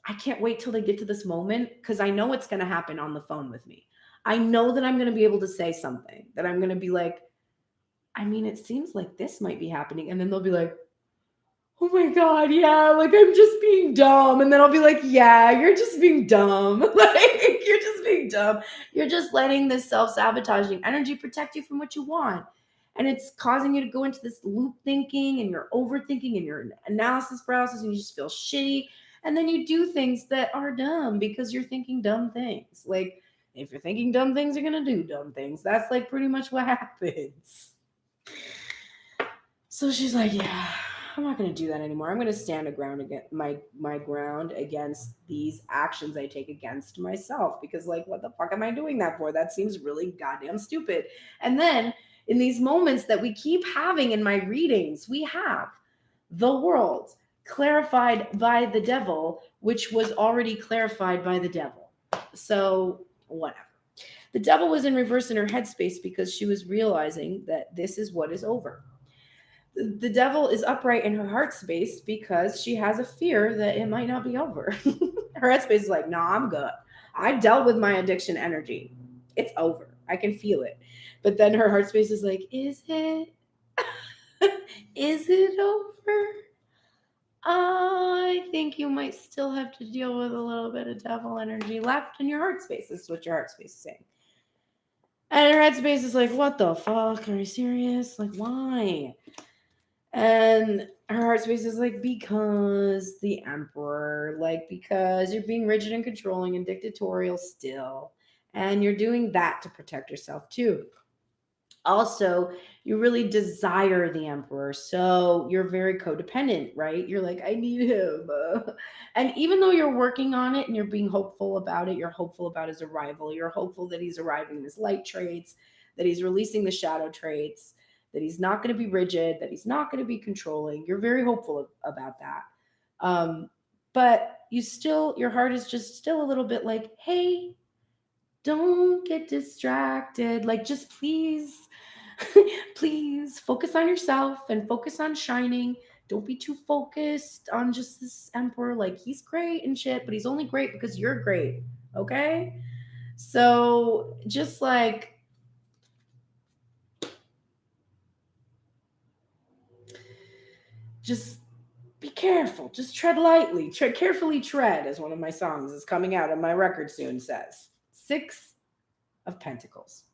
I can't wait till they get to this moment, because I know it's going to happen on the phone with me. I know that I'm going to be able to say something that I'm going to be like, I mean, it seems like this might be happening. And then they'll be like, oh my God, yeah, like I'm just being dumb. And then I'll be like, yeah, you're just being dumb. Like, you're just being dumb. You're just letting this self-sabotaging energy protect you from what you want. And it's causing you to go into this loop thinking, and you're overthinking, and you're analysis paralysis, and you just feel shitty. And then you do things that are dumb because you're thinking dumb things. Like, if you're thinking dumb things, you're going to do dumb things. That's like pretty much what happens. So she's like, yeah, I'm not going to do that anymore. I'm going to stand my ground against these actions I take against myself, because like, what the fuck am I doing that for? That seems really goddamn stupid. And then in these moments that we keep having in my readings, we have the world clarified by the devil, which was already clarified by the devil. So whatever. The devil was in reverse in her headspace because she was realizing that this is what is over. The devil is upright in her heart space because she has a fear that it might not be over. Her headspace is like, nah, I'm good. I dealt with my addiction energy. It's over. I can feel it. But then her heart space is like, is it? Is it over? I think you might still have to deal with a little bit of devil energy left in your heart space. This is what your heart space is saying. And her head space is like, what the fuck? Are you serious? Like, why? And her heart space is like, because the emperor, like, because you're being rigid and controlling and dictatorial still. And you're doing that to protect yourself too. Also, you really desire the emperor, so you're very codependent, right? You're like, I need him. And even though you're working on it and you're being hopeful about it, you're hopeful about his arrival, you're hopeful that he's arriving in his light traits, that he's releasing the shadow traits, that he's not going to be rigid, that he's not going to be controlling. You're very hopeful about that. But your heart is just still a little bit like, hey, don't get distracted. Like, just please, please focus on yourself and focus on shining. Don't be too focused on just this emperor. Like, he's great and shit, but he's only great because you're great. Okay? So, just like, just be careful. Just tread lightly. Carefully tread, as one of my songs is coming out on my record soon says. 6 of Pentacles.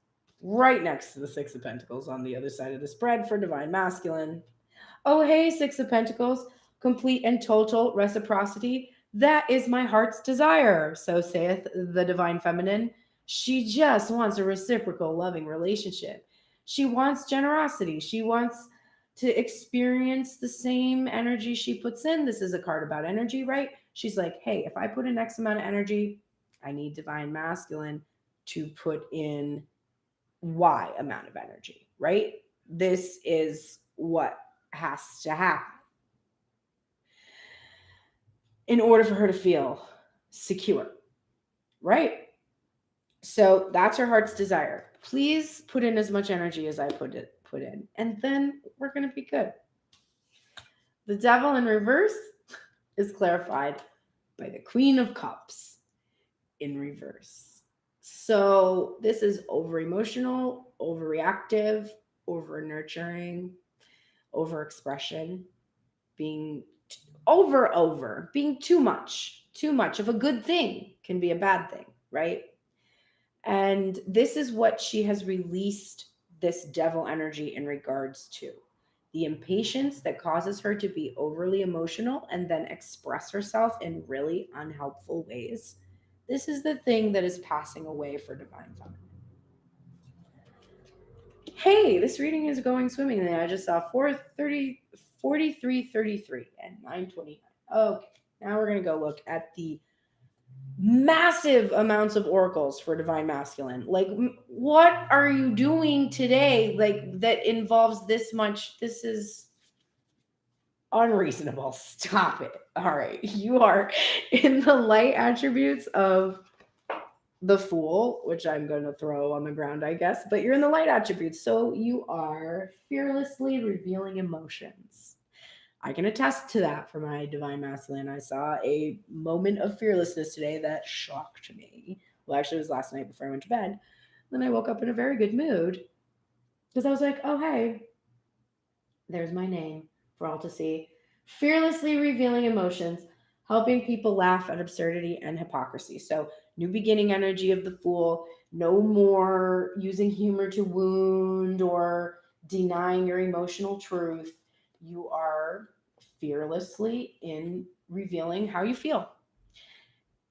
Right next to the 6 of Pentacles on the other side of the spread for Divine Masculine. Oh, hey, 6 of Pentacles, complete and total reciprocity. That is my heart's desire, so saith the Divine Feminine. She just wants a reciprocal, loving relationship. She wants generosity. She wants to experience the same energy she puts in. This is a card about energy, right? She's like, hey, if I put in X amount of energy, I need Divine Masculine to put in Y amount of energy, right? This is what has to happen in order for her to feel secure, right? So that's her heart's desire. Please put in as much energy as I put in, and then we're going to be good. The devil in reverse is clarified by the Queen of Cups in reverse. So this is over emotional, overreactive, over nurturing, over expression, being being too much of a good thing can be a bad thing, right? And this is what she has released this devil energy in regards to the impatience that causes her to be overly emotional and then express herself in really unhelpful ways. This is the thing that is passing away for Divine Feminine. Hey, this reading is going swimmingly. I just saw 43:33 and 9:29. Okay, now we're going to go look at the massive amounts of oracles for Divine Masculine. Like, what are you doing today? Like, that involves this much? This is unreasonable. Stop it. All right. You are in the light attributes of the Fool, which I'm going to throw on the ground, I guess, but you're in the light attributes. So you are fearlessly revealing emotions. I can attest to that for my Divine Masculine. I saw a moment of fearlessness today that shocked me. Well, actually, it was last night before I went to bed. Then I woke up in a very good mood because I was like, oh, hey, there's my name for all to see. Fearlessly revealing emotions, helping people laugh at absurdity and hypocrisy. So, new beginning energy of the Fool. No more using humor to wound or denying your emotional truth. You are fearlessly in revealing how you feel.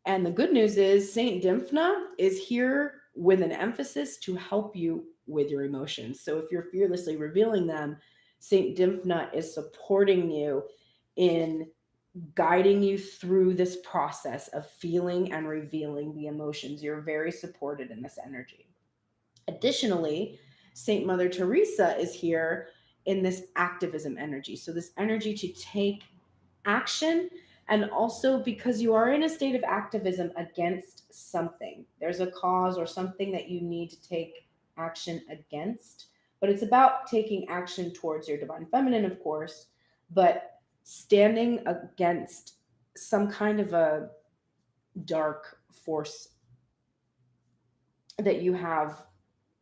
And the good news is Saint Dymphna is here with an emphasis to help you with your emotions. So if you're fearlessly revealing them, Saint Dymphna is supporting you in guiding you through this process of feeling and revealing the emotions. You're very supported in this energy. Additionally, Saint Mother Teresa is here in this activism energy. So, this energy to take action, and also because you are in a state of activism against something. There's a cause or something that you need to take action against, but it's about taking action towards your divine feminine, of course, but standing against some kind of a dark force that you have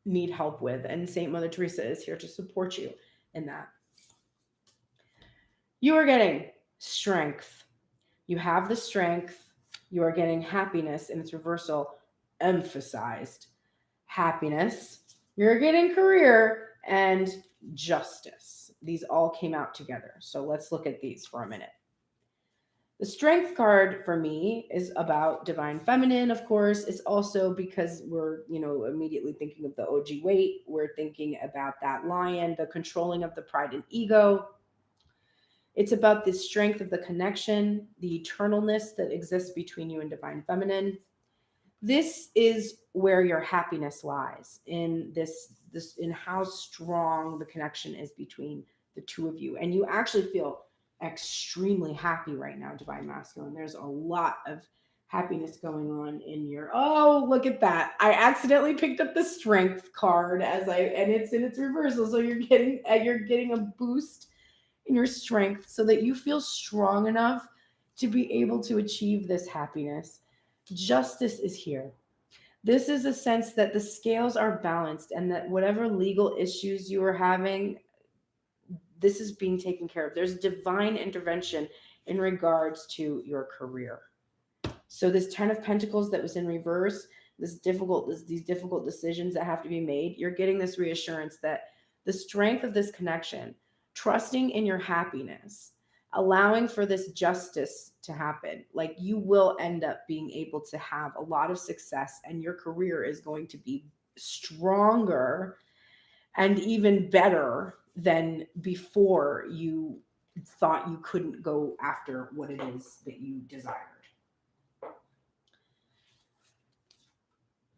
need help with, and Saint Mother Teresa is here to support you in that. You are getting strength. You have the strength. You are getting happiness in its reversal emphasized. Happiness. You're getting career and justice. These all came out together. So let's look at these for a minute. The strength card for me is about divine feminine, of course. It's also because we're, immediately thinking of the OG Waite. We're thinking about that lion, the controlling of the pride and ego. It's about the strength of the connection, the eternalness that exists between you and divine feminine. This is where your happiness lies, in this in how strong the connection is between the two of you. And you actually feel extremely happy right now, divine masculine. There's a lot of happiness going on in your, oh, look at that. I accidentally picked up the strength card and it's in its reversal. So you're getting a boost in your strength so that you feel strong enough to be able to achieve this happiness. Justice is here. This is a sense that the scales are balanced and that whatever legal issues you are having, this is being taken care of. There's divine intervention in regards to your career. So this 10 of Pentacles that was in reverse, these difficult decisions that have to be made, you're getting this reassurance that the strength of this connection, trusting in your happiness, allowing for this justice to happen, like you will end up being able to have a lot of success and your career is going to be stronger and even better than before you thought you couldn't go after what it is that you desired.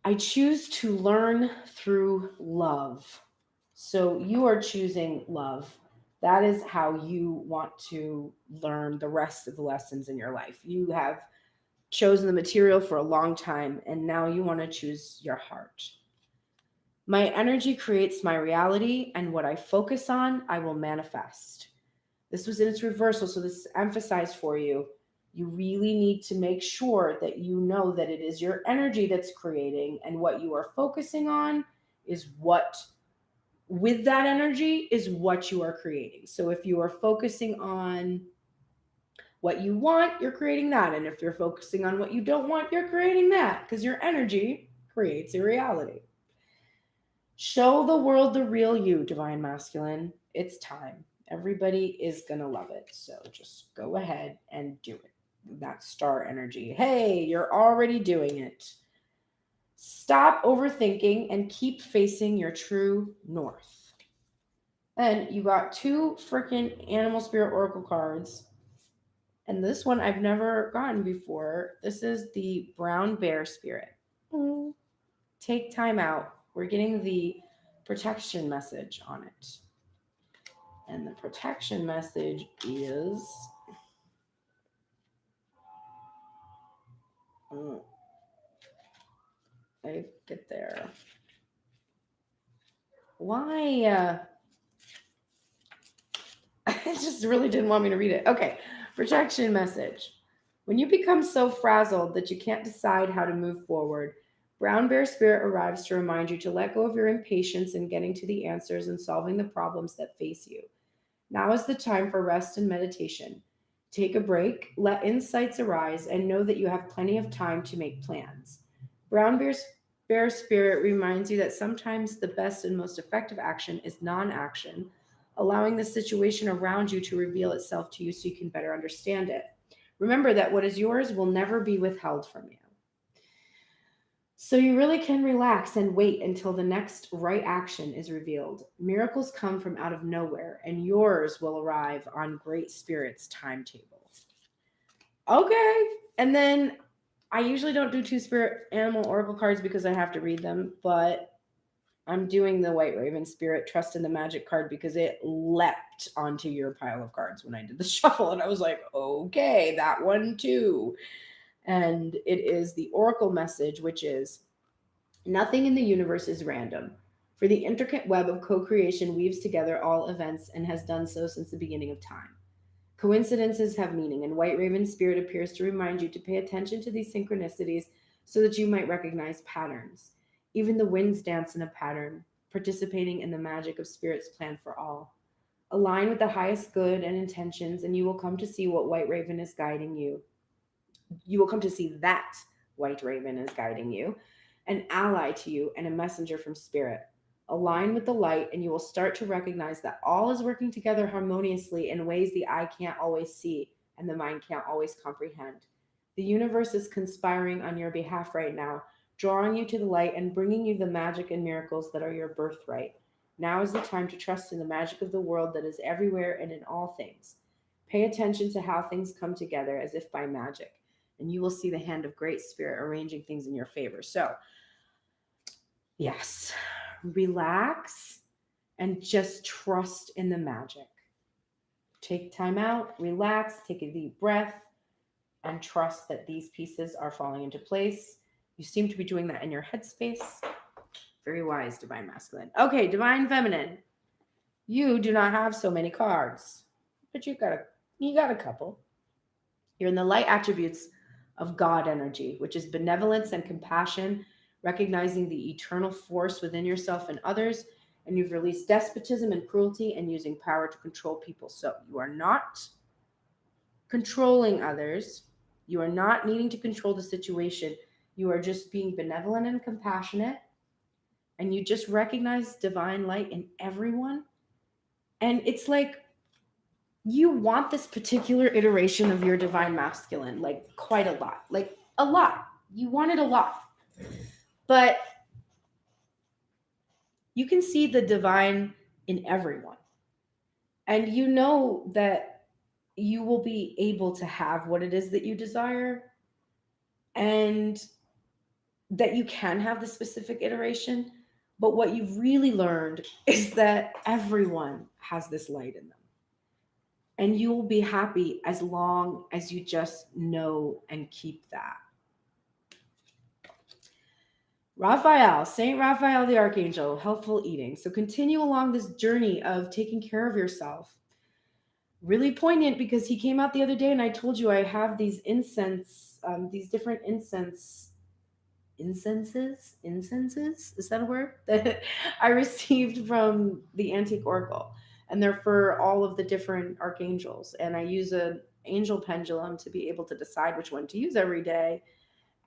I choose to learn through love. So you are choosing love. That is how you want to learn the rest of the lessons in your life. You have chosen the material for a long time, and now you want to choose your heart. My energy creates my reality, and what I focus on, I will manifest. This was in its reversal, so this is emphasized for you. You really need to make sure that you know that it is your energy that's creating, and what you are focusing on is what, with that energy, is what you are creating. So if you are focusing on what you want, you're creating that. And if you're focusing on what you don't want, you're creating that, because your energy creates your reality. Show the world the real you, divine masculine. It's time. Everybody is going to love it. So just go ahead and do it. That star energy. Hey, you're already doing it. Stop overthinking and keep facing your true north. Then you got 2 freaking animal spirit oracle cards. And this one I've never gotten before. This is the brown bear spirit. Take time out. We're getting the protection message on it. And the protection message is I get there. Why? It just really didn't want me to read it. Okay. Protection message. When you become so frazzled that you can't decide how to move forward, Brown Bear Spirit arrives to remind you to let go of your impatience in getting to the answers and solving the problems that face you. Now is the time for rest and meditation. Take a break, let insights arise, and know that you have plenty of time to make plans. Brown Bear Bear Spirit reminds you that sometimes the best and most effective action is non-action, allowing the situation around you to reveal itself to you so you can better understand it. Remember that what is yours will never be withheld from you. So you really can relax and wait until the next right action is revealed. Miracles come from out of nowhere, and yours will arrive on Great Spirit's timetable. Okay. And then I usually don't do two spirit animal oracle cards because I have to read them, but I'm doing the White Raven Spirit Trust in the Magic card because it leapt onto your pile of cards when I did the shuffle. And I was like, okay, that one too. And it is the Oracle message, which is nothing in the universe is random. For the intricate web of co creation weaves together all events and has done so since the beginning of time. Coincidences have meaning, and White Raven Spirit appears to remind you to pay attention to these synchronicities so that you might recognize patterns. Even the winds dance in a pattern, participating in the magic of Spirit's plan for all. Align with the highest good and intentions, and you will come to see what White Raven is guiding you. You will come to see that White Raven is guiding you, an ally to you, and a messenger from Spirit. Align with the light, and you will start to recognize that all is working together harmoniously in ways the eye can't always see and the mind can't always comprehend. The universe is conspiring on your behalf right now, drawing you to the light and bringing you the magic and miracles that are your birthright. Now is the time to trust in the magic of the world that is everywhere and in all things. Pay attention to how things come together as if by magic, and you will see the hand of Great Spirit arranging things in your favor. So, yes, relax and just trust in the magic. Take time out, relax, take a deep breath, and trust that these pieces are falling into place. You seem to be doing that in your headspace. Very wise, Divine Masculine. Okay, Divine Feminine. You do not have so many cards, but you got a couple. You're in the light attributes of God energy, which is benevolence and compassion, recognizing the eternal force within yourself and others, and you've released despotism and cruelty and using power to control people. So you are not controlling others. You are not needing to control the situation. You are just being benevolent and compassionate, and you just recognize divine light in everyone. And it's like you want this particular iteration of your divine masculine, like quite a lot, like a lot. You want it a lot. But you can see the divine in everyone. And you know that you will be able to have what it is that you desire, and that you can have the specific iteration. But what you've really learned is that everyone has this light in them. And you will be happy as long as you just know and keep that. Raphael, Saint Raphael the Archangel, healthful eating. So continue along this journey of taking care of yourself. Really poignant because he came out the other day and I told you I have these these different incenses, is that a word? That I received from the Antique Oracle. And they're for all of the different archangels. And I use an angel pendulum to be able to decide which one to use every day.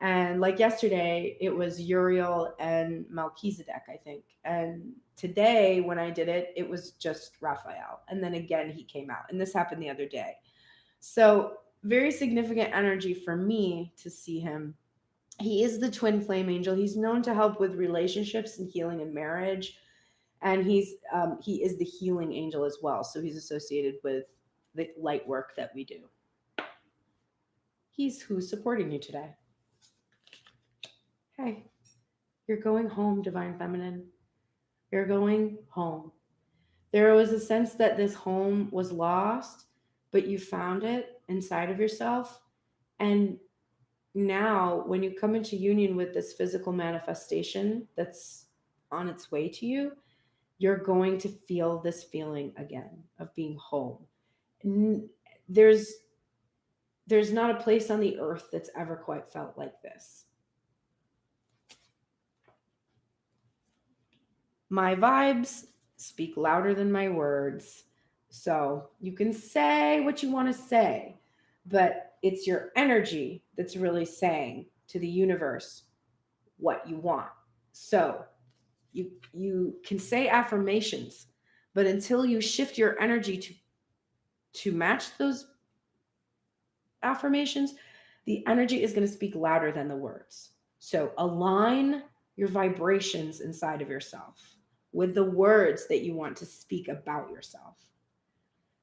And like yesterday, it was Uriel and Melchizedek, I think. And today, when I did it, it was just Raphael. And then again, he came out. And this happened the other day. So very significant energy for me to see him. He is the twin flame angel. He's known to help with relationships and healing and marriage. And he is the healing angel as well. So he's associated with the light work that we do. He's who's supporting you today. Hey, you're going home, Divine Feminine. You're going home. There was a sense that this home was lost, but you found it inside of yourself. And now, when you come into union with this physical manifestation that's on its way to you, you're going to feel this feeling again of being home. There's not a place on the earth that's ever quite felt like this. My vibes speak louder than my words. So you can say what you want to say, but it's your energy that's really saying to the universe what you want. So you can say affirmations, but until you shift your energy to match those affirmations, the energy is going to speak louder than the words. So align your vibrations inside of yourself with the words that you want to speak about yourself.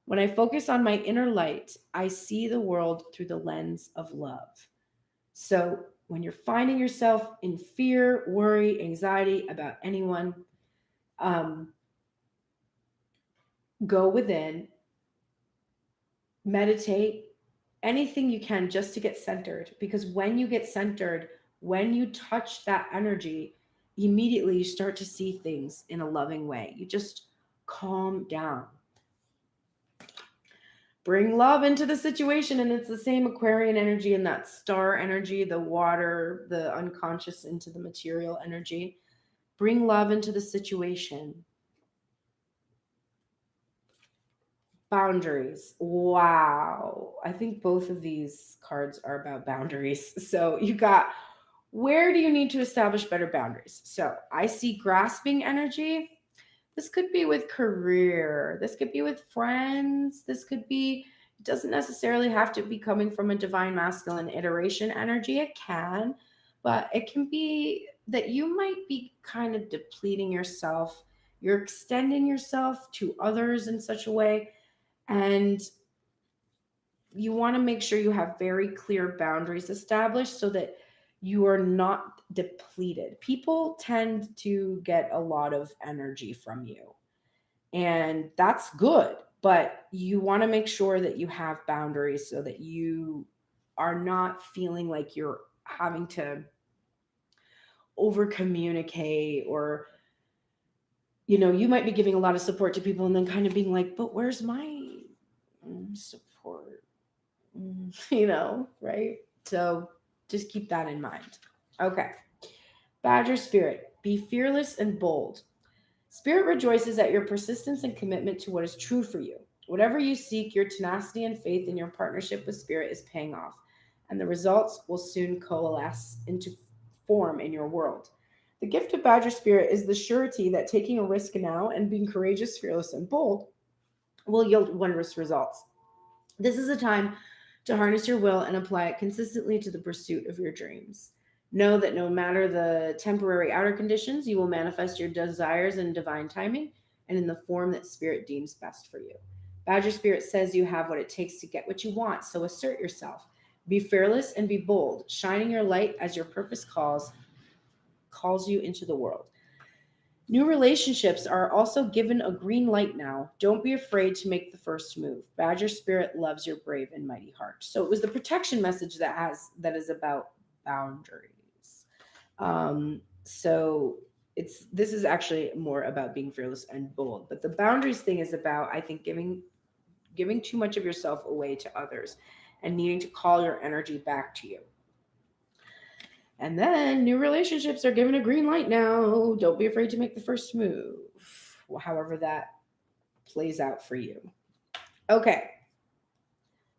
When I focus on my inner light, I see the world through the lens of love. So when you're finding yourself in fear, worry, anxiety about anyone, um, go within, meditate, anything you can just to get centered. Because when you get centered, when you touch that energy, immediately you start to see things in a loving way. You just calm down. Bring love into the situation, and it's the same Aquarian energy and that star energy, the water, the unconscious into the material energy. Bring love into the situation. Boundaries. Wow. I think both of these cards are about boundaries. So you got, where do you need to establish better boundaries? So I see grasping energy. This could be with career. This could be with friends. This could be, it doesn't necessarily have to be coming from a divine masculine iteration energy. It can, but it can be that you might be kind of depleting yourself. You're extending yourself to others in such a way, and you want to make sure you have very clear boundaries established so that you are not depleted. People tend to get a lot of energy from you, and that's good, but you want to make sure that you have boundaries so that you are not feeling like you're having to over communicate, or you might be giving a lot of support to people and then kind of being like, but where's my support? Right? So just keep that in mind. Okay. Badger spirit, be fearless and bold. Spirit rejoices at your persistence and commitment to what is true for you. Whatever you seek, your tenacity and faith in your partnership with Spirit is paying off, and the results will soon coalesce into form in your world. The gift of Badger Spirit is the surety that taking a risk now and being courageous, fearless, and bold will yield wondrous results. This is a time to harness your will and apply it consistently to the pursuit of your dreams. Know that no matter the temporary outer conditions, you will manifest your desires in divine timing and in the form that Spirit deems best for you. Badger Spirit says you have what it takes to get what you want, so assert yourself. Be fearless and be bold, shining your light as your purpose calls you into the world. New relationships are also given a green light now. Don't be afraid to make the first move. Badger Spirit loves your brave and mighty heart. So it was the protection message that is about boundaries. So this is actually more about being fearless and bold. But the boundaries thing is about, I think, giving too much of yourself away to others and needing to call your energy back to you. And then new relationships are given a green light now. Don't be afraid to make the first move, however that plays out for you. Okay.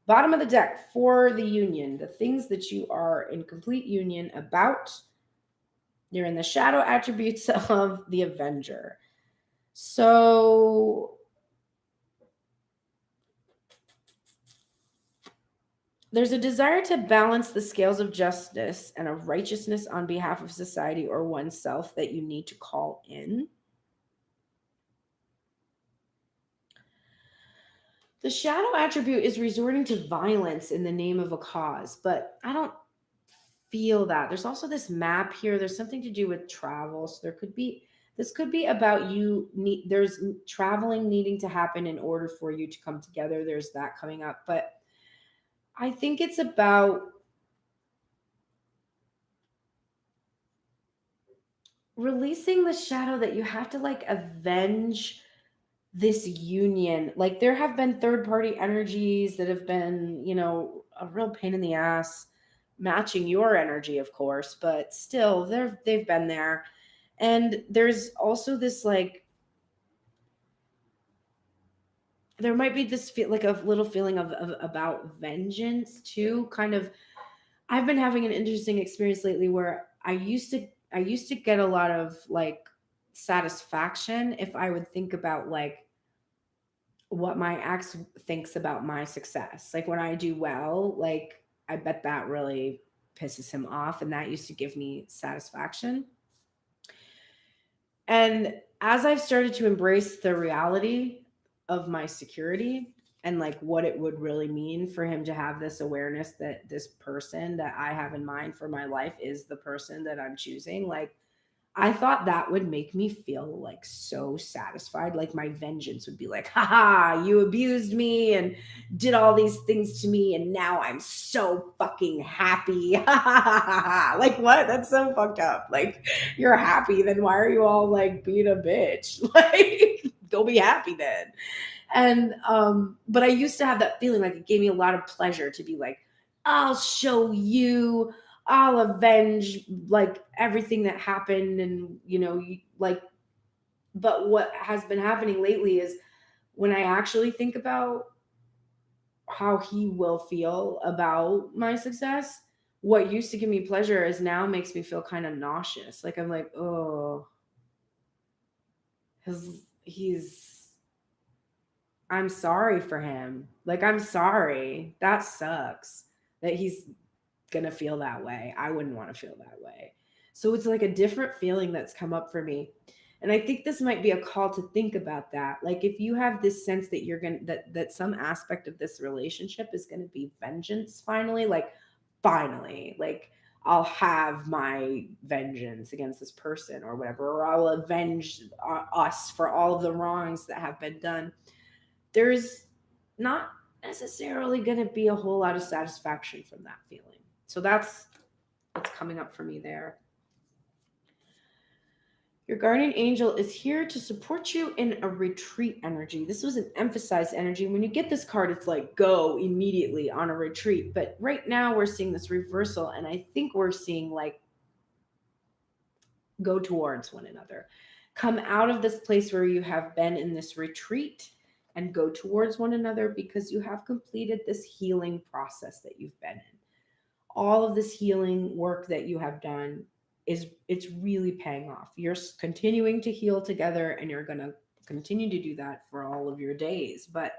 Bottom of the deck for the union, the things that you are in complete union about. You're in the shadow attributes of the Avenger. So there's a desire to balance the scales of justice and of righteousness on behalf of society or oneself that you need to call in. The shadow attribute is resorting to violence in the name of a cause, but I don't feel that. There's also this map here. There's something to do with travel. So this could be about there's traveling needing to happen in order for you to come together. There's that coming up, but I think it's about releasing the shadow that you have to avenge this union. Like there have been third party energies that have been, a real pain in the ass matching your energy, of course, but still they've been there. And there's also this there might be this a little feeling of about vengeance too. Kind of, I've been having an interesting experience lately where I used to I used to get a lot of like satisfaction if I would think about like what my ex thinks about my success. Like when I do well, like I bet that really pisses him off, and that used to give me satisfaction. And as I've started to embrace the reality of my security and like what it would really mean for him to have this awareness that this person that I have in mind for my life is the person that I'm choosing, like I thought that would make me feel like so satisfied. Like my vengeance would be like, haha, you abused me and did all these things to me. And now I'm so fucking happy. Like, what? That's so fucked up. Like, you're happy. Then why are you all like being a bitch? Like, go be happy then. And, but I used to have that feeling like it gave me a lot of pleasure to be like, I'll show you, I'll avenge like everything that happened. And, you know, like, but what has been happening lately is when I actually think about how he will feel about my success, what used to give me pleasure is now makes me feel kind of nauseous. Like, I'm like, oh, I'm sorry for him. Like, I'm sorry. That sucks that he's gonna feel that way. I wouldn't want to feel that way. So it's like a different feeling that's come up for me. And I think this might be a call to think about that. Like if you have this sense that you're gonna that some aspect of this relationship is gonna be vengeance finally, like I'll have my vengeance against this person or whatever, or I'll avenge us for all of the wrongs that have been done. There's not necessarily going to be a whole lot of satisfaction from that feeling. So that's what's coming up for me there. Your guardian angel is here to support you in a retreat energy. This was an emphasized energy. When you get this card, it's like go immediately on a retreat. But right now we're seeing this reversal, and I think we're seeing like go towards one another. Come out of this place where you have been in this retreat and go towards one another because you have completed this healing process that you've been in. All of this healing work that you have done it's really paying off. You're continuing to heal together, and you're going to continue to do that for all of your days. But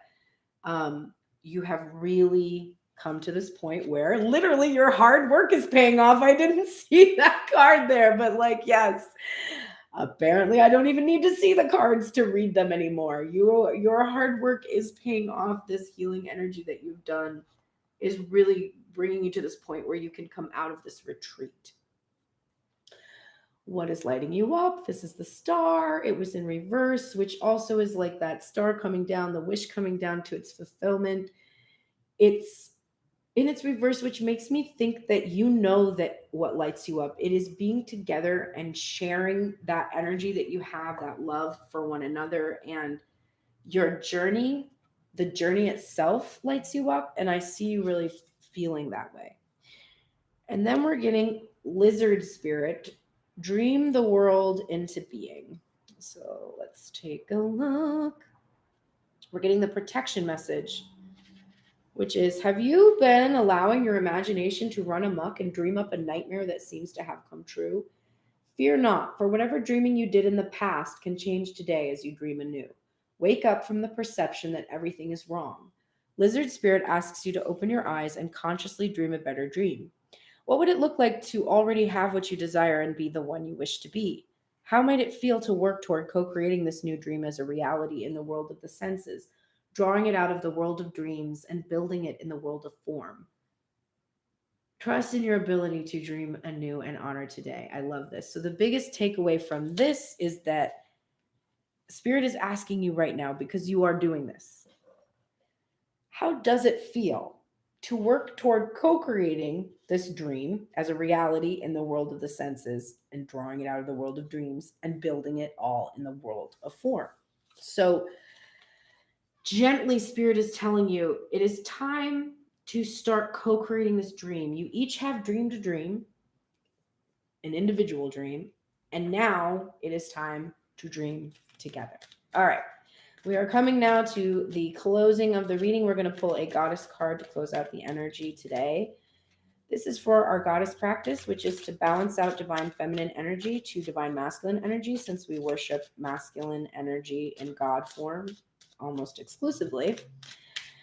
you have really come to this point where literally your hard work is paying off. I didn't see that card there, but like, yes, apparently I don't even need to see the cards to read them anymore. Your hard work is paying off. This healing energy that you've done is really bringing you to this point where you can come out of this retreat. What is lighting you up? This is the star. It was in reverse, which also is like that star coming down, the wish coming down to its fulfillment. It's in its reverse, which makes me think that you know that what lights you up, it is being together and sharing that energy that you have, that love for one another, and your journey, the journey itself lights you up. And I see you really feeling that way. And then we're getting lizard spirit, dream the world into being. So let's take a look. We're getting the protection message, which is, have you been allowing your imagination to run amok and dream up a nightmare that seems to have come true? Fear not, for whatever dreaming you did in the past can change today as you dream anew. Wake up from the perception that everything is wrong. Lizard Spirit asks you to open your eyes and consciously dream a better dream. What would it look like to already have what you desire and be the one you wish to be? How might it feel to work toward co-creating this new dream as a reality in the world of the senses, drawing it out of the world of dreams and building it in the world of form? Trust in your ability to dream anew and honor today. I love this. So the biggest takeaway from this is that Spirit is asking you right now, because you are doing this. How does it feel to work toward co-creating this dream as a reality in the world of the senses and drawing it out of the world of dreams and building it all in the world of form? So gently, Spirit is telling you it is time to start co-creating this dream. You each have dreamed a dream, an individual dream, and now it is time to dream together. All right. We are coming now to the closing of the reading. We're going to pull a goddess card to close out the energy today. This is for our goddess practice, which is to balance out divine feminine energy to divine masculine energy, since we worship masculine energy in God form almost exclusively.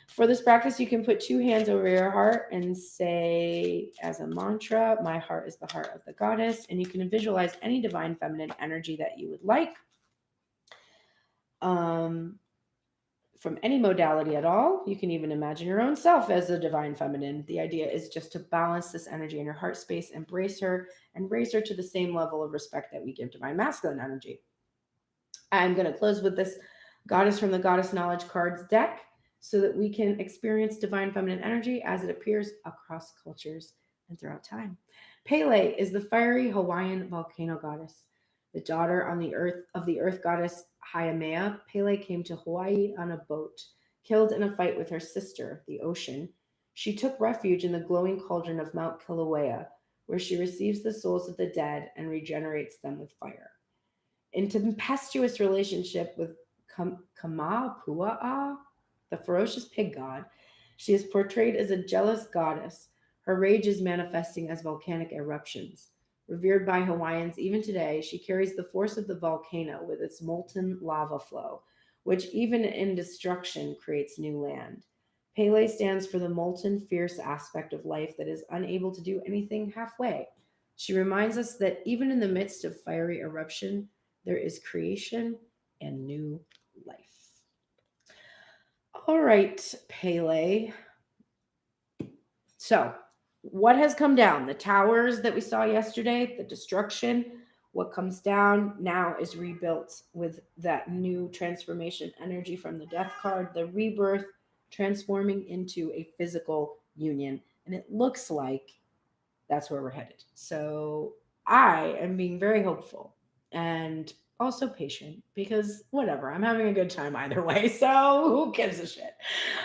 For this practice, you can put two hands over your heart and say as a mantra, my heart is the heart of the goddess. And you can visualize any divine feminine energy that you would like. From any modality at all. You can even imagine your own self as a divine feminine. The idea is just to balance this energy in your heart space, embrace her, and raise her to the same level of respect that we give divine masculine energy. I'm going to close with this Goddess from the Goddess Knowledge Cards deck so that we can experience divine feminine energy as it appears across cultures and throughout time. Pele is the fiery Hawaiian volcano goddess. The daughter on the earth of the earth goddess Haimea, Pele came to Hawaii on a boat. Killed in a fight with her sister, the ocean, she took refuge in the glowing cauldron of Mount Kilauea, where she receives the souls of the dead and regenerates them with fire. In tempestuous relationship with Kamapua'a, the ferocious pig god, she is portrayed as a jealous goddess. Her rage is manifesting as volcanic eruptions. Revered by Hawaiians even today, she carries the force of the volcano with its molten lava flow, which even in destruction creates new land. Pele stands for the molten, fierce aspect of life that is unable to do anything halfway. She reminds us that even in the midst of fiery eruption, there is creation and new life. All right, Pele. So, what has come down? The towers that we saw yesterday, the destruction, what comes down now is rebuilt with that new transformation energy from the death card, the rebirth transforming into a physical union. And it looks like that's where we're headed. So I am being very hopeful and also patient because whatever, I'm having a good time either way. So who gives a shit?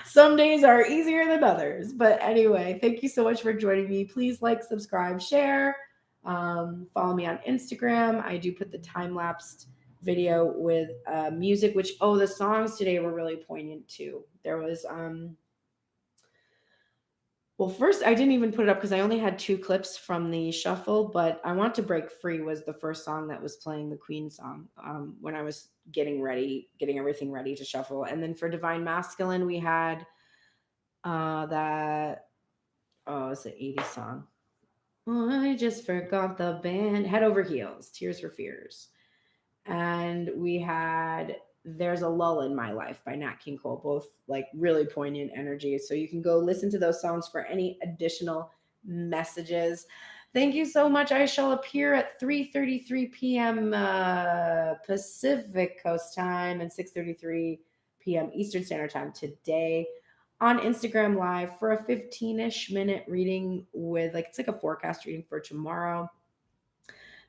Some days are easier than others. But anyway, thank you so much for joining me. Please like, subscribe, share. Follow me on Instagram. I do put the time lapsed video with music, which, the songs today were really poignant too. There was, well, first, I didn't even put it up because I only had two clips from the shuffle, but I Want to Break Free was the first song that was playing, the Queen song, when I was getting everything ready to shuffle. And then for Divine Masculine, we had it's an 80s song. I just forgot the band. Head Over Heels, Tears for Fears. And we had There's a Lull in My Life by Nat King Cole, both like really poignant energy. So you can go listen to those songs for any additional messages. Thank you so much. I shall appear at 3:33 p.m. Pacific Coast time and 6:33 p.m. Eastern Standard Time today on Instagram Live for a 15-ish minute reading with it's like a forecast reading for tomorrow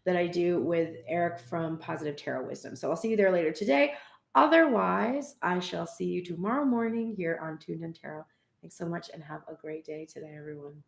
that I do with Eric from Positive Tarot Wisdom. So I'll see you there later today. Otherwise, I shall see you tomorrow morning here on Tuned in Tarot. Thanks so much and have a great day today, everyone.